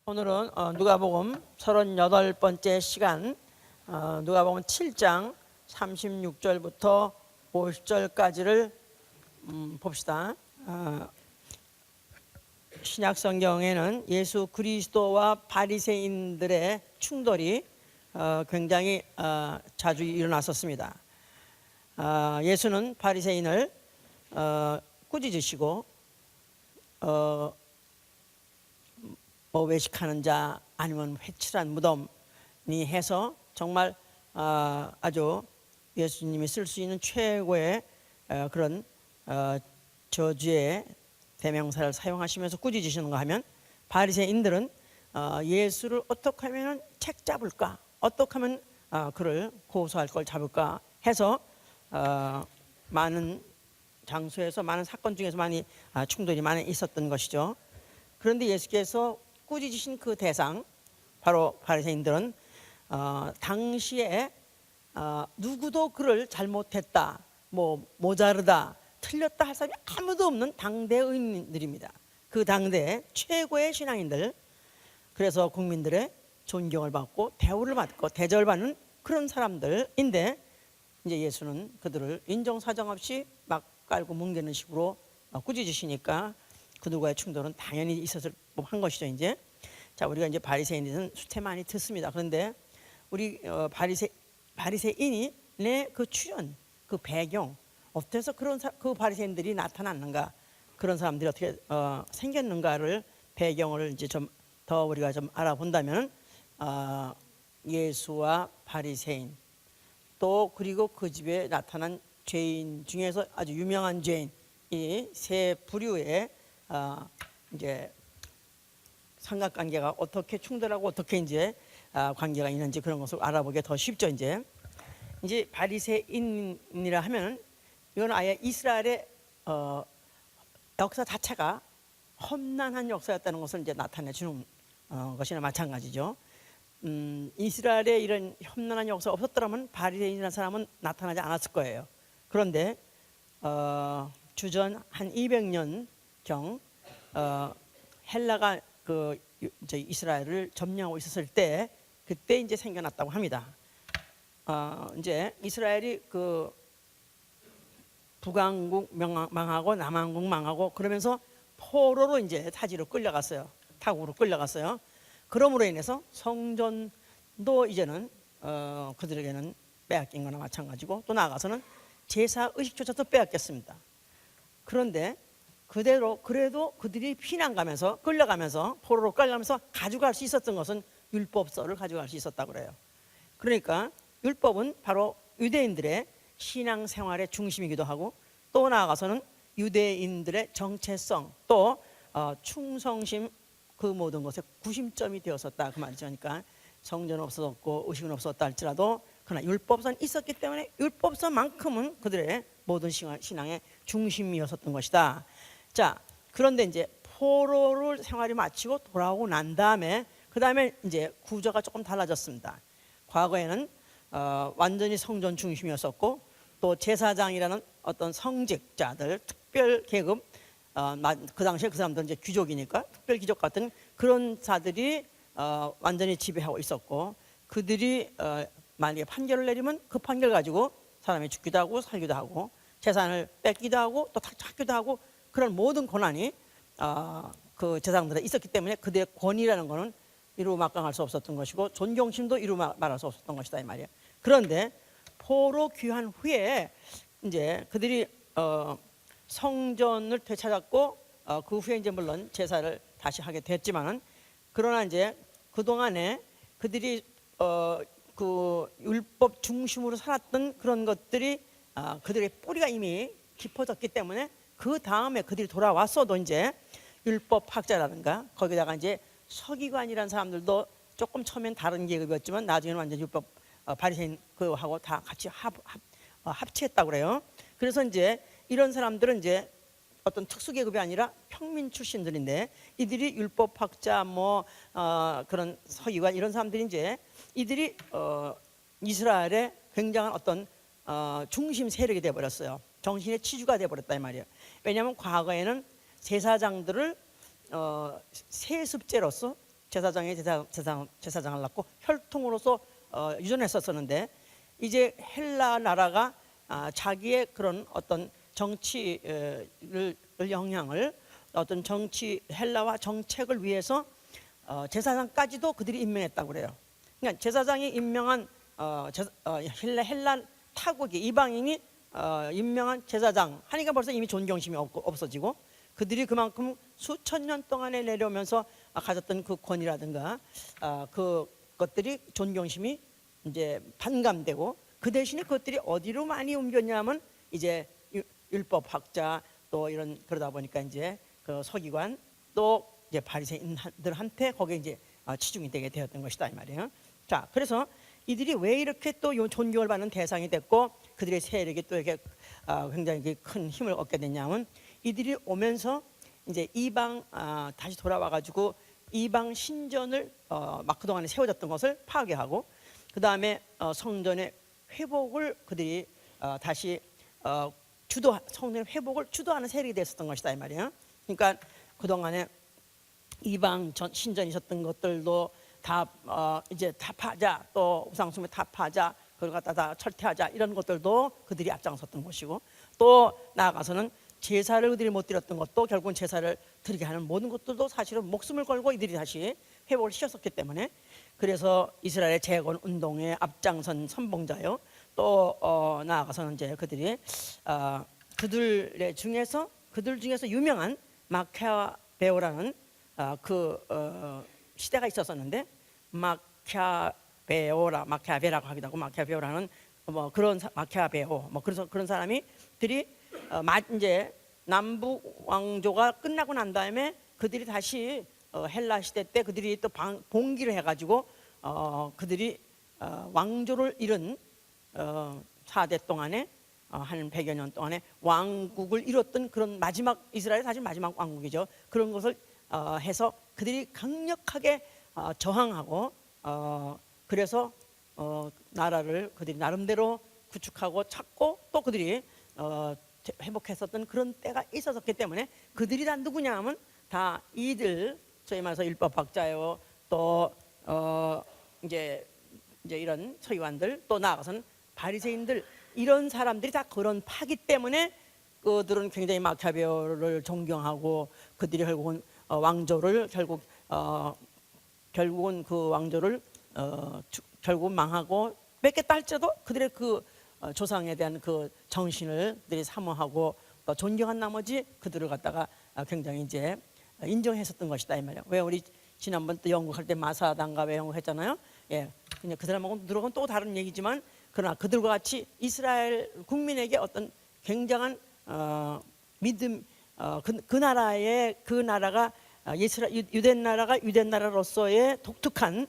오늘은 누가복음 38번째 시간, 누가복음 7장 36절부터 50절까지를 봅시다. 신약 성경에는 예수 그리스도와 바리새인들의 충돌이 굉장히 자주 일어났었습니다. 예수는 바리새인을 꾸짖으시고 뭐 외식하는 자 아니면 회칠한 무덤이 해서 정말 아주 예수님이 쓸 수 있는 최고의 그런 저주의 대명사를 사용하시면서 꾸짖으시는가 하면, 바리새인들은 예수를 어떻게 하면 책 잡을까, 어떻게 하면 그를 고소할 걸 잡을까 해서 많은 장소에서 많은 사건 중에서 많이 충돌이 많이 있었던 것이죠. 그런데 예수께서 꾸짖으신 그 대상, 바로 바리새인들은 당시에 누구도 그를 잘못했다, 뭐 모자르다, 틀렸다 할 사람이 아무도 없는 당대 의인들입니다. 그 당대의 최고의 신앙인들, 그래서 국민들의 존경을 받고 대우를 받고 대접을 받는 그런 사람들인데, 이제 예수는 그들을 인정사정 없이 막 깔고 뭉개는 식으로 꾸짖으시니까 그들과의 충돌은 당연히 있었을 법한 것이죠. 이제 자, 우리가 이제 바리새인들은 수태 많이 듣습니다. 그런데 우리 바리새인의 그 출현, 그 배경, 어때서 그 바리새인들이 나타났는가, 그런 사람들이 어떻게 생겼는가를, 배경을 이제 좀 더 우리가 좀 알아본다면, 예수와 바리새인, 또 그리고 그 집에 나타난 죄인 중에서 아주 유명한 죄인, 이 세 부류의 이제 삼각관계가 어떻게 충돌하고 어떻게 이제 관계가 있는지, 그런 것을 알아보기 더 쉽죠. 이제 바리새인이라 하면 이건 아예 이스라엘의 역사 자체가 험난한 역사였다는 것을 이제 나타내 주는 것이나 마찬가지죠. 이스라엘에 이런 험난한 역사가 없었더라면 바리새인이라는 사람은 나타나지 않았을 거예요. 그런데 주전 한 200년경 헬라가 이스라엘을 점령하고 있었을 때, 그때 이제 생겨났다고 합니다. 이제 이스라엘이 그 북왕국 망하고 남왕국 망하고 그러면서 포로로 이제 타지로 끌려갔어요. 타국으로 끌려갔어요. 그러므로 인해서 성전도 이제는 그들에게는 빼앗긴 거나 마찬가지고, 또 나아가서는 제사 의식조차도 빼앗겼습니다. 그런데 그래도 그들이 피난 가면서, 끌려가면서, 포로로 끌려가면서 가져갈 수 있었던 것은 율법서를 가져갈 수 있었다고 그래요. 그러니까 율법은 바로 유대인들의 신앙생활의 중심이기도 하고, 또 나아가서는 유대인들의 정체성, 또 충성심, 그 모든 것의 구심점이 되었었다, 그 말이죠. 그러니까 성전은 없었고 의식은 없었다 할지라도, 그러나 율법서는 있었기 때문에 율법서만큼은 그들의 모든 신앙의 중심이었었던 것이다. 자, 그런데 이제 포로를 생활이 마치고 돌아오고 난 다음에, 그 다음에 이제 구조가 조금 달라졌습니다. 과거에는 완전히 성전 중심이었었고, 또 제사장이라는 어떤 성직자들, 특별 계급, 그 당시에 그 사람들은 이제 귀족이니까 특별 귀족 같은 그런 자들이 완전히 지배하고 있었고, 그들이 만약에 판결을 내리면 그 판결 가지고 사람이 죽기도 하고 살기도 하고 재산을 뺏기도 하고 또 찾기도 하고, 그런 모든 권한이 그 제사장들에 있었기 때문에 그들의 권위라는 것은 이루 막강할 수 없었던 것이고, 존경심도 이루 말할 수 없었던 것이다, 이 말이에요. 그런데 포로 귀환 후에 이제 그들이 성전을 되찾았고, 그 후에 이제 물론 제사를 다시 하게 됐지만은, 그러나 이제 그 동안에 그들이 그 율법 중심으로 살았던 그런 것들이 그들의 뿌리가 이미 깊어졌기 때문에, 그 다음에 그들이 돌아왔어도 이제 율법학자라든가, 거기다가 이제 서기관이라는 사람들도 조금 처음엔 다른 계급이었지만 나중에는 완전 율법 바리새인 그하고 다 같이 합치했다고 그래요. 그래서 이제 이런 사람들은 이제 어떤 특수 계급이 아니라 평민 출신들인데, 이들이 율법학자, 그런 서기관, 이런 사람들이 이제 이들이 이스라엘의 굉장한 어떤 중심 세력이 되어버렸어요. 정신의 치주가 되어버렸다, 이 말이에요. 왜냐하면 과거에는 제사장들을 세습제로서 제사장이 제사장을 낳고 혈통으로서 유전했었었는데 이제 헬라 나라가 자기의 그런 어떤 정치를 영향을 어떤 정치 헬라와 정책을 위해서 제사장까지도 그들이 임명했다고 그래요. 그러니까 제사장이 임명한 헬라 타국이 이방인이 임명한 제사장 하니까 벌써 이미 존경심이 없어지고 그들이 그만큼 수천 년 동안에 내려오면서 가졌던 그 권위라든가 그것들이 존경심이 이제 반감되고 그 대신에 그것들이 어디로 많이 옮겼냐면 이제 율법학자 또 이런 그러다 보니까 이제 그 서기관 또 이제 바리새인들한테 거기에 이제 치중이 되게 되었던 것이다 이 말이에요. 자, 그래서 이들이 왜 이렇게 또 존경을 받는 대상이 됐고 그들의 세력이 또 이렇게 굉장히 큰 힘을 얻게 됐냐면 이들이 오면서 이제 이방 다시 돌아와 가지고 이방 신전을 막 그동안에 세워졌던 것을 파괴하고 그 다음에 성전의 회복을 그들이 다시 성전의 회복을 주도하는 세력이 됐었던 것이다 이 말이에요. 그러니까 그 동안에 이방 신전이 있었던 것들도 다 이제 다 파자, 또 우상숭배 다 파자, 그걸 갖다 다 철퇴하자 이런 것들도 그들이 앞장섰던 것이고 또 나아가서는 제사를 그들이 못 드렸던 것도 결국은 제사를 드리게 하는 모든 것들도 사실은 목숨을 걸고 이들이 다시 회복을 시켰었기 때문에 그래서 이스라엘의 재건 운동에 앞장선 선봉자요. 또 나아가서는 이제 그들이 그들 중에서 유명한 마카베오라는 시대가 있었었는데 마카베라고 하기도 하고 마카베오라는 뭐 그런 마카베오 뭐 그런 사람이들이 이제 남북 왕조가 끝나고 난 다음에 그들이 다시 헬라 시대 때 그들이 또 봉기를 해가지고 그들이 왕조를 잃은 4대 동안에 한 100여 년 동안에 왕국을 이뤘던 그런 이스라엘 사실 마지막 왕국이죠. 그런 것을 해서 그들이 강력하게 저항하고 그래서 나라를 그들이 나름대로 구축하고 찾고 또 그들이 회복했었던 그런 때가 있었기 때문에 그들이 다 누구냐 하면 다 이들 소위 말해서 율법학자요 또 이제 이런 서기관들 또 나아가서는 바리새인들 이런 사람들이 다 그런 파기 때문에 그들은 굉장히 마카베오를 존경하고 그들이 결국은 왕조를 결국은 그 왕조를 결국 망하고 뺏겠다 할지라도 그들의 그 조상에 대한 그 정신을 그들이 사모하고 또 존경한 나머지 그들을 갖다가 굉장히 이제 인정했었던 것이다 이 말이에요. 왜 우리 지난번 또 영국할 때 마사당가 왜 영국했잖아요. 예, 그냥 그 사람하고는 또 다른 얘기지만 그러나 그들과 같이 이스라엘 국민에게 어떤 굉장한 믿음 그 나라가 유대 나라로서의 독특한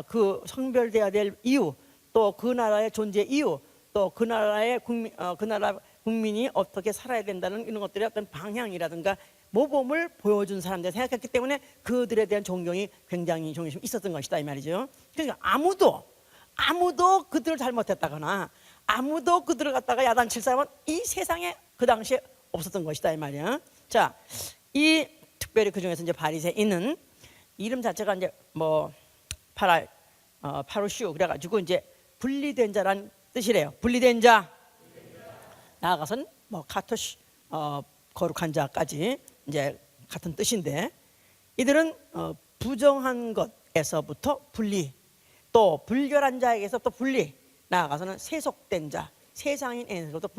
그 성별돼야 될 이유 또 그 나라의 존재 이유 또 그 나라의 그 나라 국민이 어떻게 살아야 된다는 이런 것들의 어떤 방향이라든가 모범을 보여준 사람들 생각했기 때문에 그들에 대한 존경이 굉장히 존경심이 있었던 것이다 이 말이죠. 그러니까 아무도 그들을 잘못했다거나 아무도 그들을 갖다가 야단칠 사람은 이 세상에 그 당시에 없었던 것이다 이 말이야. 자, 이 특별히 그 중에서 이제 바리새인은 이름 자체가 이제 뭐 파루시오 그래가지고 이제 분리된 자란 뜻이래요. 분리된 자. 나아가선 뭐 카토시 거룩한 자까지 이제 같은 뜻인데 이들은 부정한 것에서부터 분리 또 불결한 자에게서 또 분리 나아가서는 세속된 자 세상인에서부터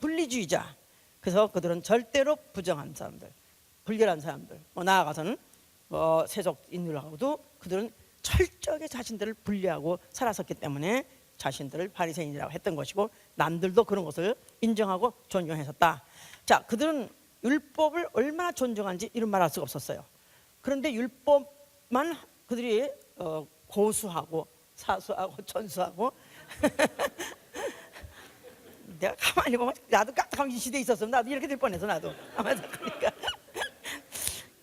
분리주의자 그래서 그들은 절대로 부정한 사람들 불결한 사람들 나아가서는 세속인들하고도 그들은 철저하게 자신들을 분리하고 살았었기 때문에 자신들을 바리새인이라고 했던 것이고 남들도 그런 것을 인정하고 존경했었다. 자, 그들은 율법을 얼마나 존중한지 이런 말할 수가 없었어요. 그런데 율법만 그들이 고수하고 사수하고 전수하고 내가 가만히 보면 나도 깜깜한 시대에 있었으면 나도 이렇게 될 뻔해서 나도 아마 그러니까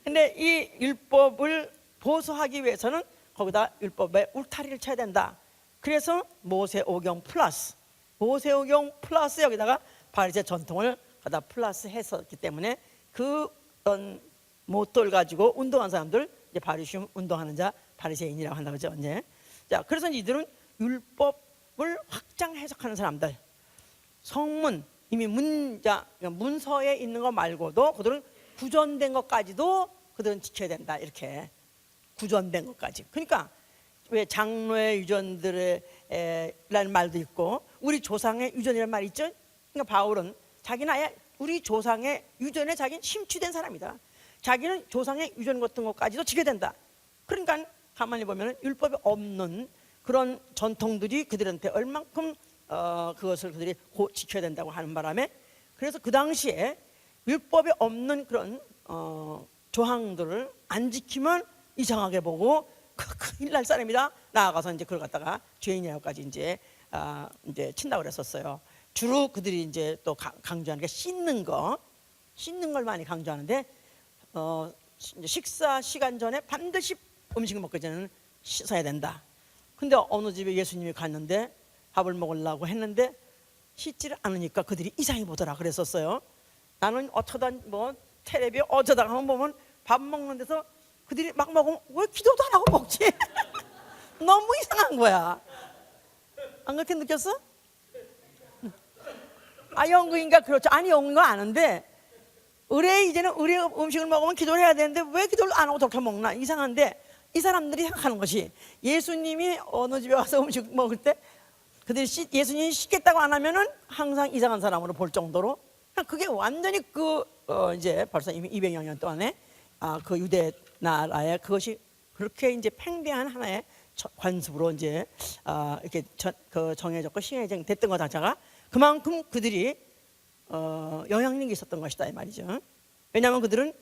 근데 이 율법을 보수하기 위해서는 거기다 율법에 울타리를 쳐야 된다. 그래서 모세오경 플러스 여기다가 바리새 전통을 갖다 플러스 했었기 때문에 그런 모토를 가지고 운동한 사람들 이제 바리새움 운동하는 자 바리새인이라고 한다고 그러죠. 이제 자, 그래서 이들은 율법을 확장 해석하는 사람들, 성문 이미 문서에 있는 거 말고도 그들은 구전된 것까지도 그들은 지켜야 된다, 이렇게 구전된 것까지. 그러니까 왜 장로의 유전들이라는 말도 있고 우리 조상의 유전이라는 말이 있죠. 그러니까 바울은 자기는 아예 우리 조상의 유전에 자기는 심취된 사람이다. 자기는 조상의 유전 같은 것까지도 지켜야 된다. 그러니까 가만히 보면 율법이 없는 그런 전통들이 그들한테 얼만큼 그것을 그들이 지켜야 된다고 하는 바람에, 그래서 그 당시에 율법이 없는 그런 조항들을 안 지키면 이상하게 보고 큰일 날 사람이다, 나아가서 이제 그걸 갖다가 죄인이라고까지 이제 친다고 그랬었어요. 주로 그들이 이제 또 강조하는 게 씻는 걸 많이 강조하는데, 식사 시간 전에 반드시 음식을 먹기 전에는 씻어야 된다. 근데 어느 집에 예수님이 갔는데 밥을 먹으려고 했는데 씻지를 않으니까 그들이 이상히 보더라 그랬었어요. 나는 어쩌다 뭐 텔레비 어쩌다가 한번 보면 밥 먹는 데서 그들이 막 먹으면 왜 기도도 안 하고 먹지? 너무 이상한 거야. 안 그렇게 느꼈어? 영국인가? 그렇죠. 아니, 영국인 거 아는데 이제는 의뢰 음식을 먹으면 기도를 해야 되는데 왜 기도를 안 하고 저렇게 먹나? 이상한데 이 사람들이 생각하는 것이, 예수님이 어느 집에 와서 음식 먹을 때 그들이 예수님이 씻겠다고 안 하면은 항상 이상한 사람으로 볼 정도로, 그게 완전히 이제 벌써 이미 200여 년 동안에 그 유대 나라에 그것이 그렇게 이제 팽배한 하나의 관습으로 이제 이렇게 정해졌고 시행이 됐던 것 자체가 그만큼 그들이 영향력이 있었던 것이다, 이 말이죠. 왜냐하면 그들은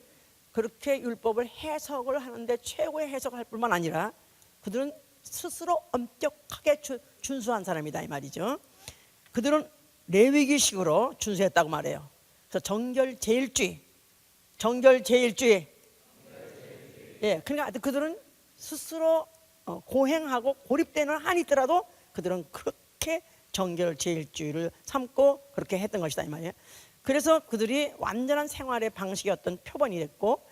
그렇게 율법을 해석을 하는데 최고의 해석할 뿐만 아니라 그들은 스스로 엄격하게 준수한 사람이다, 이 말이죠. 그들은 레위기식으로 준수했다고 말해요. 그래서 정결제일주의. 예, 그러니까 그들은 스스로 고행하고 고립되는 한이 있더라도 그들은 그렇게 정결제일주의를 삼고 그렇게 했던 것이다, 이 말이에요. 그래서 그들이 완전한 생활의 방식이었던 표본이 됐고,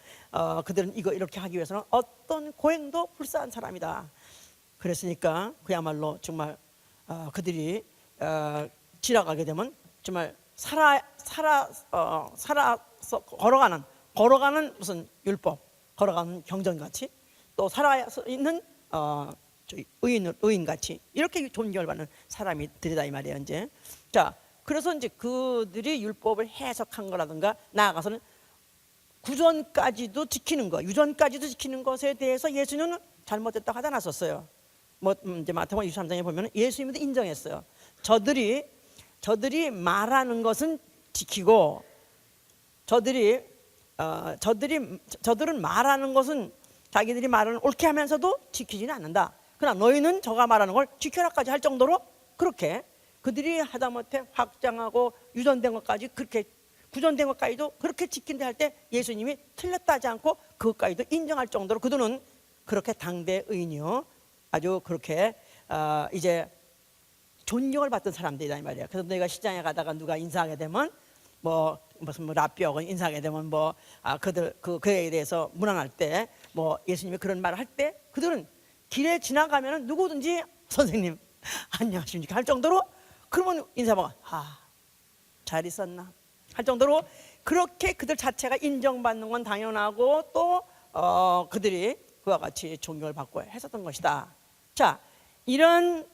그들은 이렇게 하기 위해서는 어떤 고행도 불사한 사람이다. 그랬으니까 그야말로 정말 그들이 지나가게 되면 정말 살아서 걸어가는 무슨 율법, 걸어가는 경전같이, 또 살아 있는 의인같이 이렇게 존경을 받는 사람들이다, 이 말이에요. 이제 자, 그래서 이제 그들이 율법을 해석한 거라든가 나아가서는 구전까지도 지키는 것, 유전까지도 지키는 것에 대해서 예수님은 잘못됐다고 하지 않았었어요. 이제 마태복음 23장에 보면 예수님도 인정했어요. 저들이 말하는 것은 지키고 저들은 말하는 것은 자기들이 말하는 옳게 하면서도 지키지는 않는다. 그러나 너희는 저가 말하는 걸 지켜라까지 할 정도로 그렇게 그들이 하다못해 확장하고 유전된 것까지, 그렇게 구전된 것까지도 그렇게 지킨다 할 때 예수님이 틀렸다 하지 않고 그것까지도 인정할 정도로 그들은 그렇게 당대 의인이요, 아주 그렇게 이제 존경을 받던 사람들이다, 이 말이에요. 그래서 너희가 시장에 가다가 누가 인사하게 되면 무슨 라비하고 인사하게 되면 그에 대해서 문안할 때 예수님이 그런 말을 할 때 그들은 길에 지나가면 누구든지 선생님 안녕하십니까 할 정도로, 그러면 인사하면 잘 있었나 할 정도로 그렇게 그들 자체가 인정받는 건 당연하고 또 그들이 그와 같이 존경을 받고 했었던 것이다. 자, 이런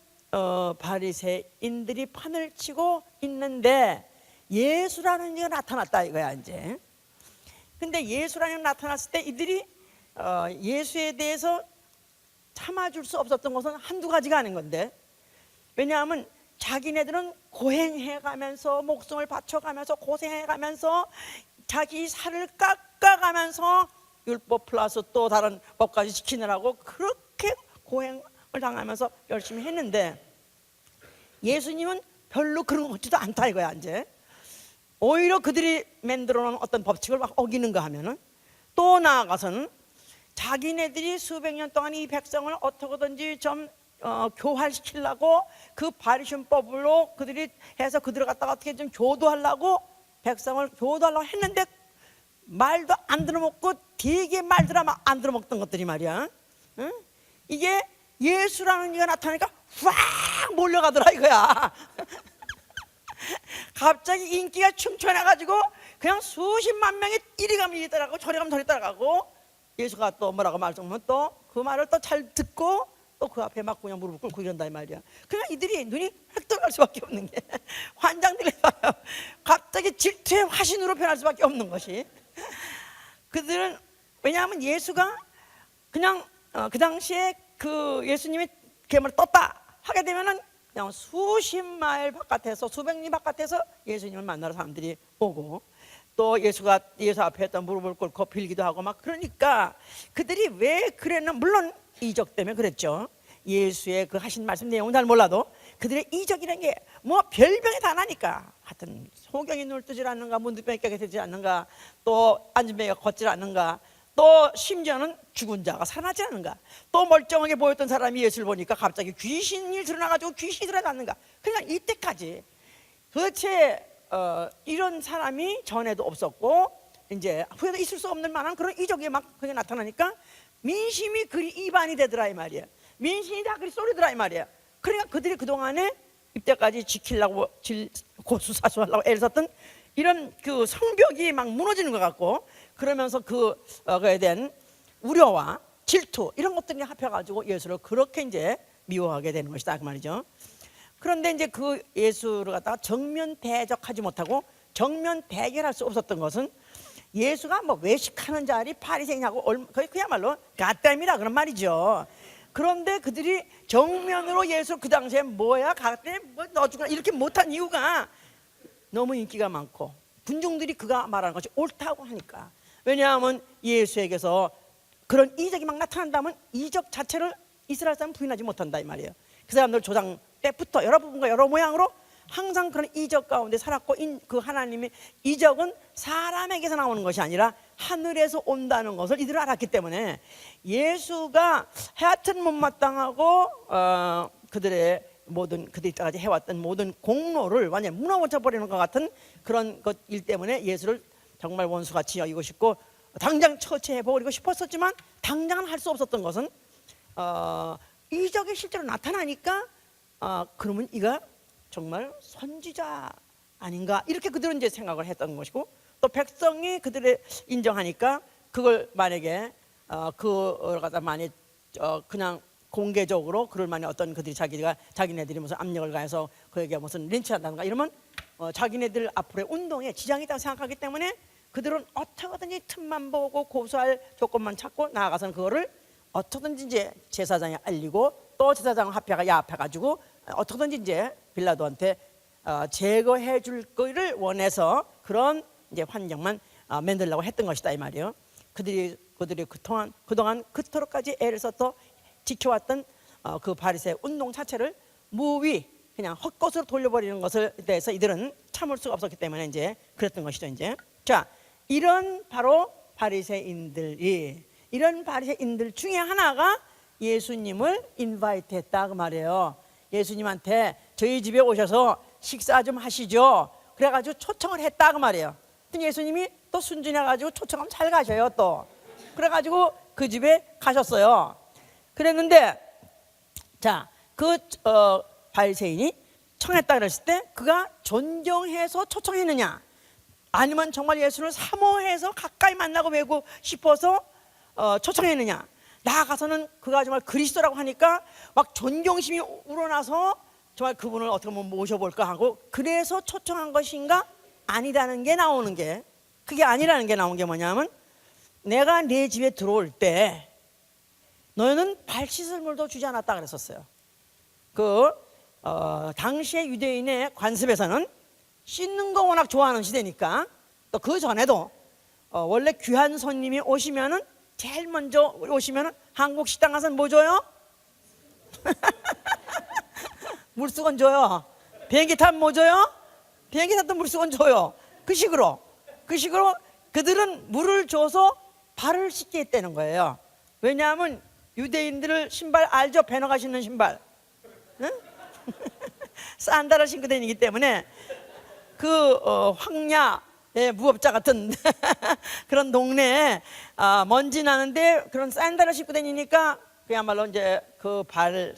바리새인들이 판을 치고 있는데 예수라는 이가 나타났다 이거야 이제. 근데 예수라는 이가 나타났을 때 이들이 예수에 대해서 참아줄 수 없었던 것은 한두 가지가 아닌 건데, 왜냐하면 자기네들은 고행해가면서 목숨을 바쳐가면서 고생해가면서 자기 살을 깎아가면서 율법 플러스 또 다른 법까지 지키느라고 그렇게 고행을 당하면서 열심히 했는데 예수님은 별로 그런 것 같지도 않다 이거야 이제. 오히려 그들이 만들어 놓은 어떤 법칙을 막 어기는가 하면은, 또 나아가서는 자기네들이 수백 년 동안 이 백성을 어떻게든지 좀 교활시키려고 그 바리새인법으로 그들이 해서 그들을 갖다가 어떻게 좀 교도하려고 백성을 교도하려고 했는데 말도 안 들어먹고 되게 말들 안 들어먹던 것들이 말이야. 응? 이게 예수라는 이가 나타나니까 확 몰려가더라 이거야. 갑자기 인기가 충천해가지고 그냥 수십만 명이 이리 가면 이리 따라가고 저리 가면 저리 따라가고, 예수가 또 뭐라고 말씀하면 또 그 말을 또 잘 듣고 또 그 앞에 막 그냥 무릎을 꿇고 이런다 이 말이야. 그냥 이들이 눈이 획 돌아갈 수밖에 없는 게 환장들이 봐요. 갑자기 질투의 화신으로 변할 수밖에 없는 것이, 그들은 왜냐하면 예수가 그냥 그 당시에 그 예수님이 괴물을 떴다 하게 되면은 그냥 수십 마일 바깥에서 수백 리 바깥에서 예수님을 만나러 사람들이 오고, 또 예수가 예수 앞에 했던 무릎을 꿇고 빌기도 하고 막, 그러니까 그들이 왜 그랬나, 물론 이적 때문에 그랬죠. 예수의 그 하신 말씀 내용은 잘 몰라도 그들의 이적이라는 게 뭐 별병이 다 나니까, 하여튼 소경이 눈을 뜨질 않는가, 문둥병이 깨게 되지 않는가, 또 앉은 병이가 걷질 않는가, 또 심지어는 죽은 자가 살아나지 않는가, 또 멀쩡하게 보였던 사람이 예수를 보니까 갑자기 귀신이 드러나가지고 귀신이 드러났는가. 그러니까 이때까지 도대체 이런 사람이 전에도 없었고 이제 후에도 있을 수 없는 만한 그런 이적이 막 그게 나타나니까 민심이 그리 이반이 되더라 이 말이야. 민심이 다 그리 쏠리더라 이 말이야. 그러니까 그들이 그동안에 이때까지 지키려고 고수사수하려고 애를 썼던 이런 그 성벽이 막 무너지는 것 같고, 그러면서 그거에 대한 우려와 질투 이런 것들이 합해가지고 예수를 그렇게 이제 미워하게 되는 것이다 그 말이죠. 그런데 이제 그 예수를 갖다가 정면 대적하지 못하고 정면 대결할 수 없었던 것은, 예수가 뭐 외식하는 자리 바리새인하고 거의 그야말로 갓댐이라 그런 말이죠. 그런데 그들이 정면으로 예수 그 당시에 뭐야 갓댐 뭐 넣어주거나 이렇게 못한 이유가 너무 인기가 많고 군중들이 그가 말하는 것이 옳다고 하니까. 왜냐하면 예수에게서 그런 이적이 막 나타난다면 이적 자체를 이스라엘 사람은 부인하지 못한다 이 말이에요. 그 사람들 조상 때부터 여러 부분과 여러 모양으로 항상 그런 이적 가운데 살았고, 그 하나님의 이적은 사람에게서 나오는 것이 아니라 하늘에서 온다는 것을 이들은 알았기 때문에 예수가 하여튼 못마땅하고 그들의 모든 그들이 때까지 해왔던 모든 공로를 완전히 무너져 버리는 것 같은 그런 것일 때문에 예수를 정말 원수같이 여기고 싶고 당장 처치해버리고 싶었었지만, 당장은 할 수 없었던 것은 이적이 실제로 나타나니까 그러면 이가 정말 선지자 아닌가, 이렇게 그들은 이제 생각을 했던 것이고, 또 백성이 그들을 인정하니까 그걸 만약에 그걸 갖다 많이 그냥 공개적으로 그럴 만한 어떤 그들이 자기네들이 무슨 압력을 가해서 그에게 무슨 린치한다든가 이러면 자기네들 앞으로의 운동에 지장이 있다고 생각하기 때문에 그들은 어떻게든지 틈만 보고 고소할 조건만 찾고 나아가서는 그거를 어떻게든지 이제 제사장에 알리고, 또 제사장 합회가 야합해가지고 어떻게든지 이제 빌라도한테 제거해 줄 거를 원해서 그런 이제 환경만 만들려고 했던 것이다 이 말이에요. 그들이 그동안 그토록까지 애를 써서 지켜왔던 그 바리새의 운동 자체를 무위 그냥 헛것으로 돌려버리는 것을 대해서 이들은 참을 수가 없었기 때문에 이제 그랬던 것이죠 이제. 자, 이런 바로 이런 바리새인들 중에 하나가 예수님을 인바이트했다 그 말이에요. 예수님한테 저희 집에 오셔서 식사 좀 하시죠. 그래가지고 초청을 했다 그 말이에요. 예수님이 또 순진해가지고 초청하면 잘 가셔요 또. 그래가지고 그 집에 가셨어요. 그랬는데 자, 그 바리새인이 청했다 그랬을 때 그가 존경해서 초청했느냐, 아니면 정말 예수를 사모해서 가까이 만나고 뵈고 싶어서 초청했느냐. 나아가서는 그가 정말 그리스도라고 하니까 막 존경심이 우러나서 정말 그분을 어떻게 한번 모셔볼까 하고 그래서 초청한 것인가? 아니라는 게 나오는 게, 그게 아니라는 게 나온 게 뭐냐면, 내가 네 집에 들어올 때 너희는 발 씻을 물도 주지 않았다 그랬었어요. 당시의 유대인의 관습에서는 씻는 거 워낙 좋아하는 시대니까, 또 그 전에도 원래 귀한 손님이 오시면은 제일 먼저 오시면은 한국 식당 가서는 뭐 줘요? 물수건 줘요. 비행기 타면 뭐 줘요? 비행기 타도 물수건 줘요. 그 식으로 그들은 물을 줘서 발을 씻게 했다는 거예요. 왜냐하면 유대인들을 신발 알죠? 배너가 신는 신발, 응? 산다를 신고 다니기 때문에 그 황야 예, 무법자 같은 그런 동네에 먼지 나는데 그런 샌들을 신고 다니니까 그야말로 이제 그 발에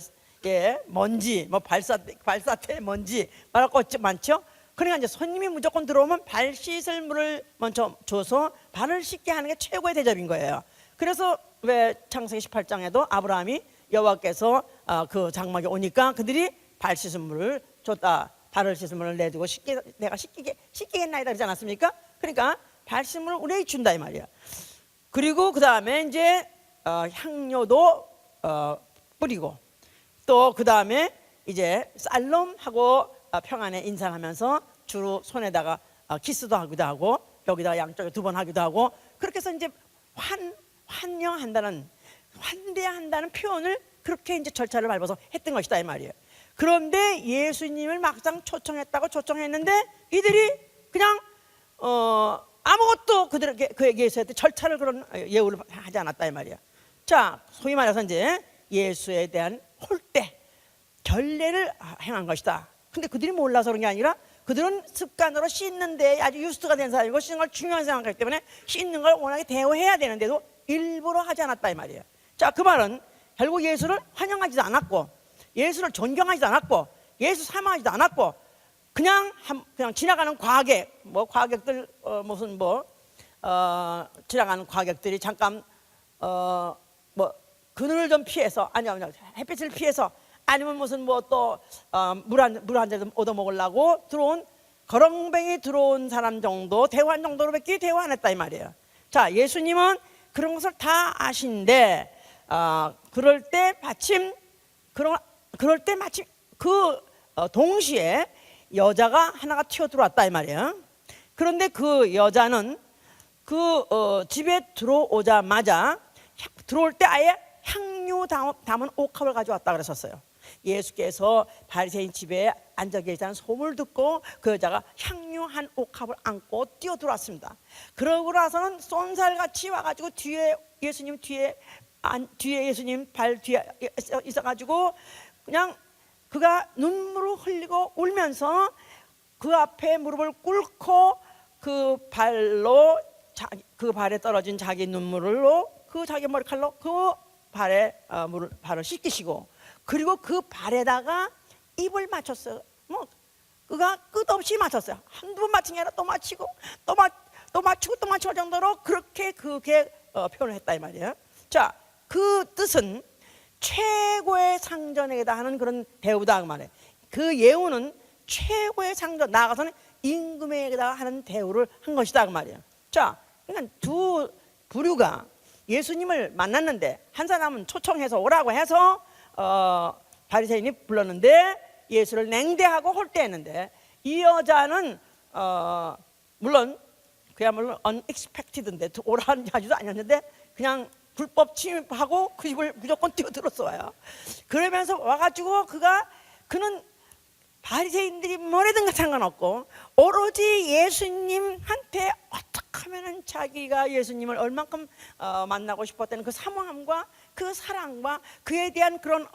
먼지, 뭐 발사태 먼지 말할 것 많죠. 그러니까 이제 손님이 무조건 들어오면 발 씻을 물을 먼저 줘서 발을 씻게 하는 게 최고의 대접인 거예요. 그래서 왜 창세기 18장에도 아브라함이 여호와께서 그 장막에 오니까 그들이 발 씻은 물을 줬다. 발을 씻은 물을 내두고 내가 씻기겠나이다 그러지 않았습니까? 그러니까 발 씻은 물을 우리에게 준다 이 말이야. 그리고 그 다음에 이제 향료도 뿌리고 또 그 다음에 이제 살롬하고 평안에 인사하면서 주로 손에다가 키스도 하기도 하고 여기다 양쪽에 2번 하기도 하고 그렇게 해서 이제 환대한다는 표현을 그렇게 이제 절차를 밟아서 했던 것이다 이 말이에요. 그런데 예수님을 막상 초청했는데 이들이 그냥 아무것도 그에게 예수한테 절차를 그런 예우를 하지 않았다 이 말이야. 자, 소위 말해서 이제 예수에 대한 홀대 결례를 행한 것이다. 근데 그들이 몰라서 그런 게 아니라 그들은 습관으로 씻는데 아주 유스트가 된 사람이고 씻는 걸 중요한 생각하기 때문에 씻는 걸 워낙에 대우해야 되는데도 일부러 하지 않았다 이 말이에요. 자, 그 말은 결국 예수를 환영하지도 않았고 예수를 존경하지도 않았고 예수 사랑하지도 않았고 그냥 지나가는 과객들 지나가는 과객들이 잠깐 그늘을 좀 피해서 아니면 햇빛을 피해서 아니면 무슨 물 한 잔 얻어 먹으려고 들어온 거렁뱅이 들어온 사람 정도 대화한 정도로밖에 대화 안 했다 이 말이에요. 자, 예수님은 그런 것을 다 아신데 그럴 때 마침 동시에 여자가 하나가 튀어 들어왔다 이 말이에요. 그런데 그 여자는 집에 들어오자마자 들어올 때 아예 향유 담은 옥합을 가져왔다 그랬었어요. 예수께서 바리새인 집에 앉아 계시다는 소문을 듣고 그 여자가 향유 한 옥합을 안고 뛰어 들어왔습니다. 그러고 나서는 쏜살같이 와가지고 예수님 뒤에 예수님 발 뒤에 있어가지고 그냥 그가 눈물을 흘리고 울면서 그 앞에 무릎을 꿇고 그 발에 떨어진 자기 눈물로 자기 머리칼로 그 발을 씻기시고 그리고 그 발에다가 입을 맞췄어요. 그가 끝없이 맞췄어요. 한두 번 맞힌 게 아니라 또 맞히고 또 맞추고 정도로 그렇게 표현을 했다 이 말이에요. 자, 그 뜻은 최고의 상전에게다 하는 그런 대우다 그 말이에요. 그 예우는 최고의 상전, 나아가서는 임금에게다 하는 대우를 한 것이다 그 말이에요. 자, 그러니까 두 부류가 예수님을 만났는데 한 사람은 초청해서 오라고 해서 바리새인이 불렀는데 예수를 냉대하고 홀대했는데 이 여자는 물론 그야말로 unexpected인데 오라는 자주도 아니었는데 그냥 불법 침입하고 그 집을 무조건 뛰어들었어요. 그러면서 와가지고 그는 바리새인들이 뭐래든 상관없고 오로지 예수님한테 어떻게 하면은 자기가 예수님을 얼만큼 만나고 싶었다는 그 사모함과 그 사랑과 그에 대한 그런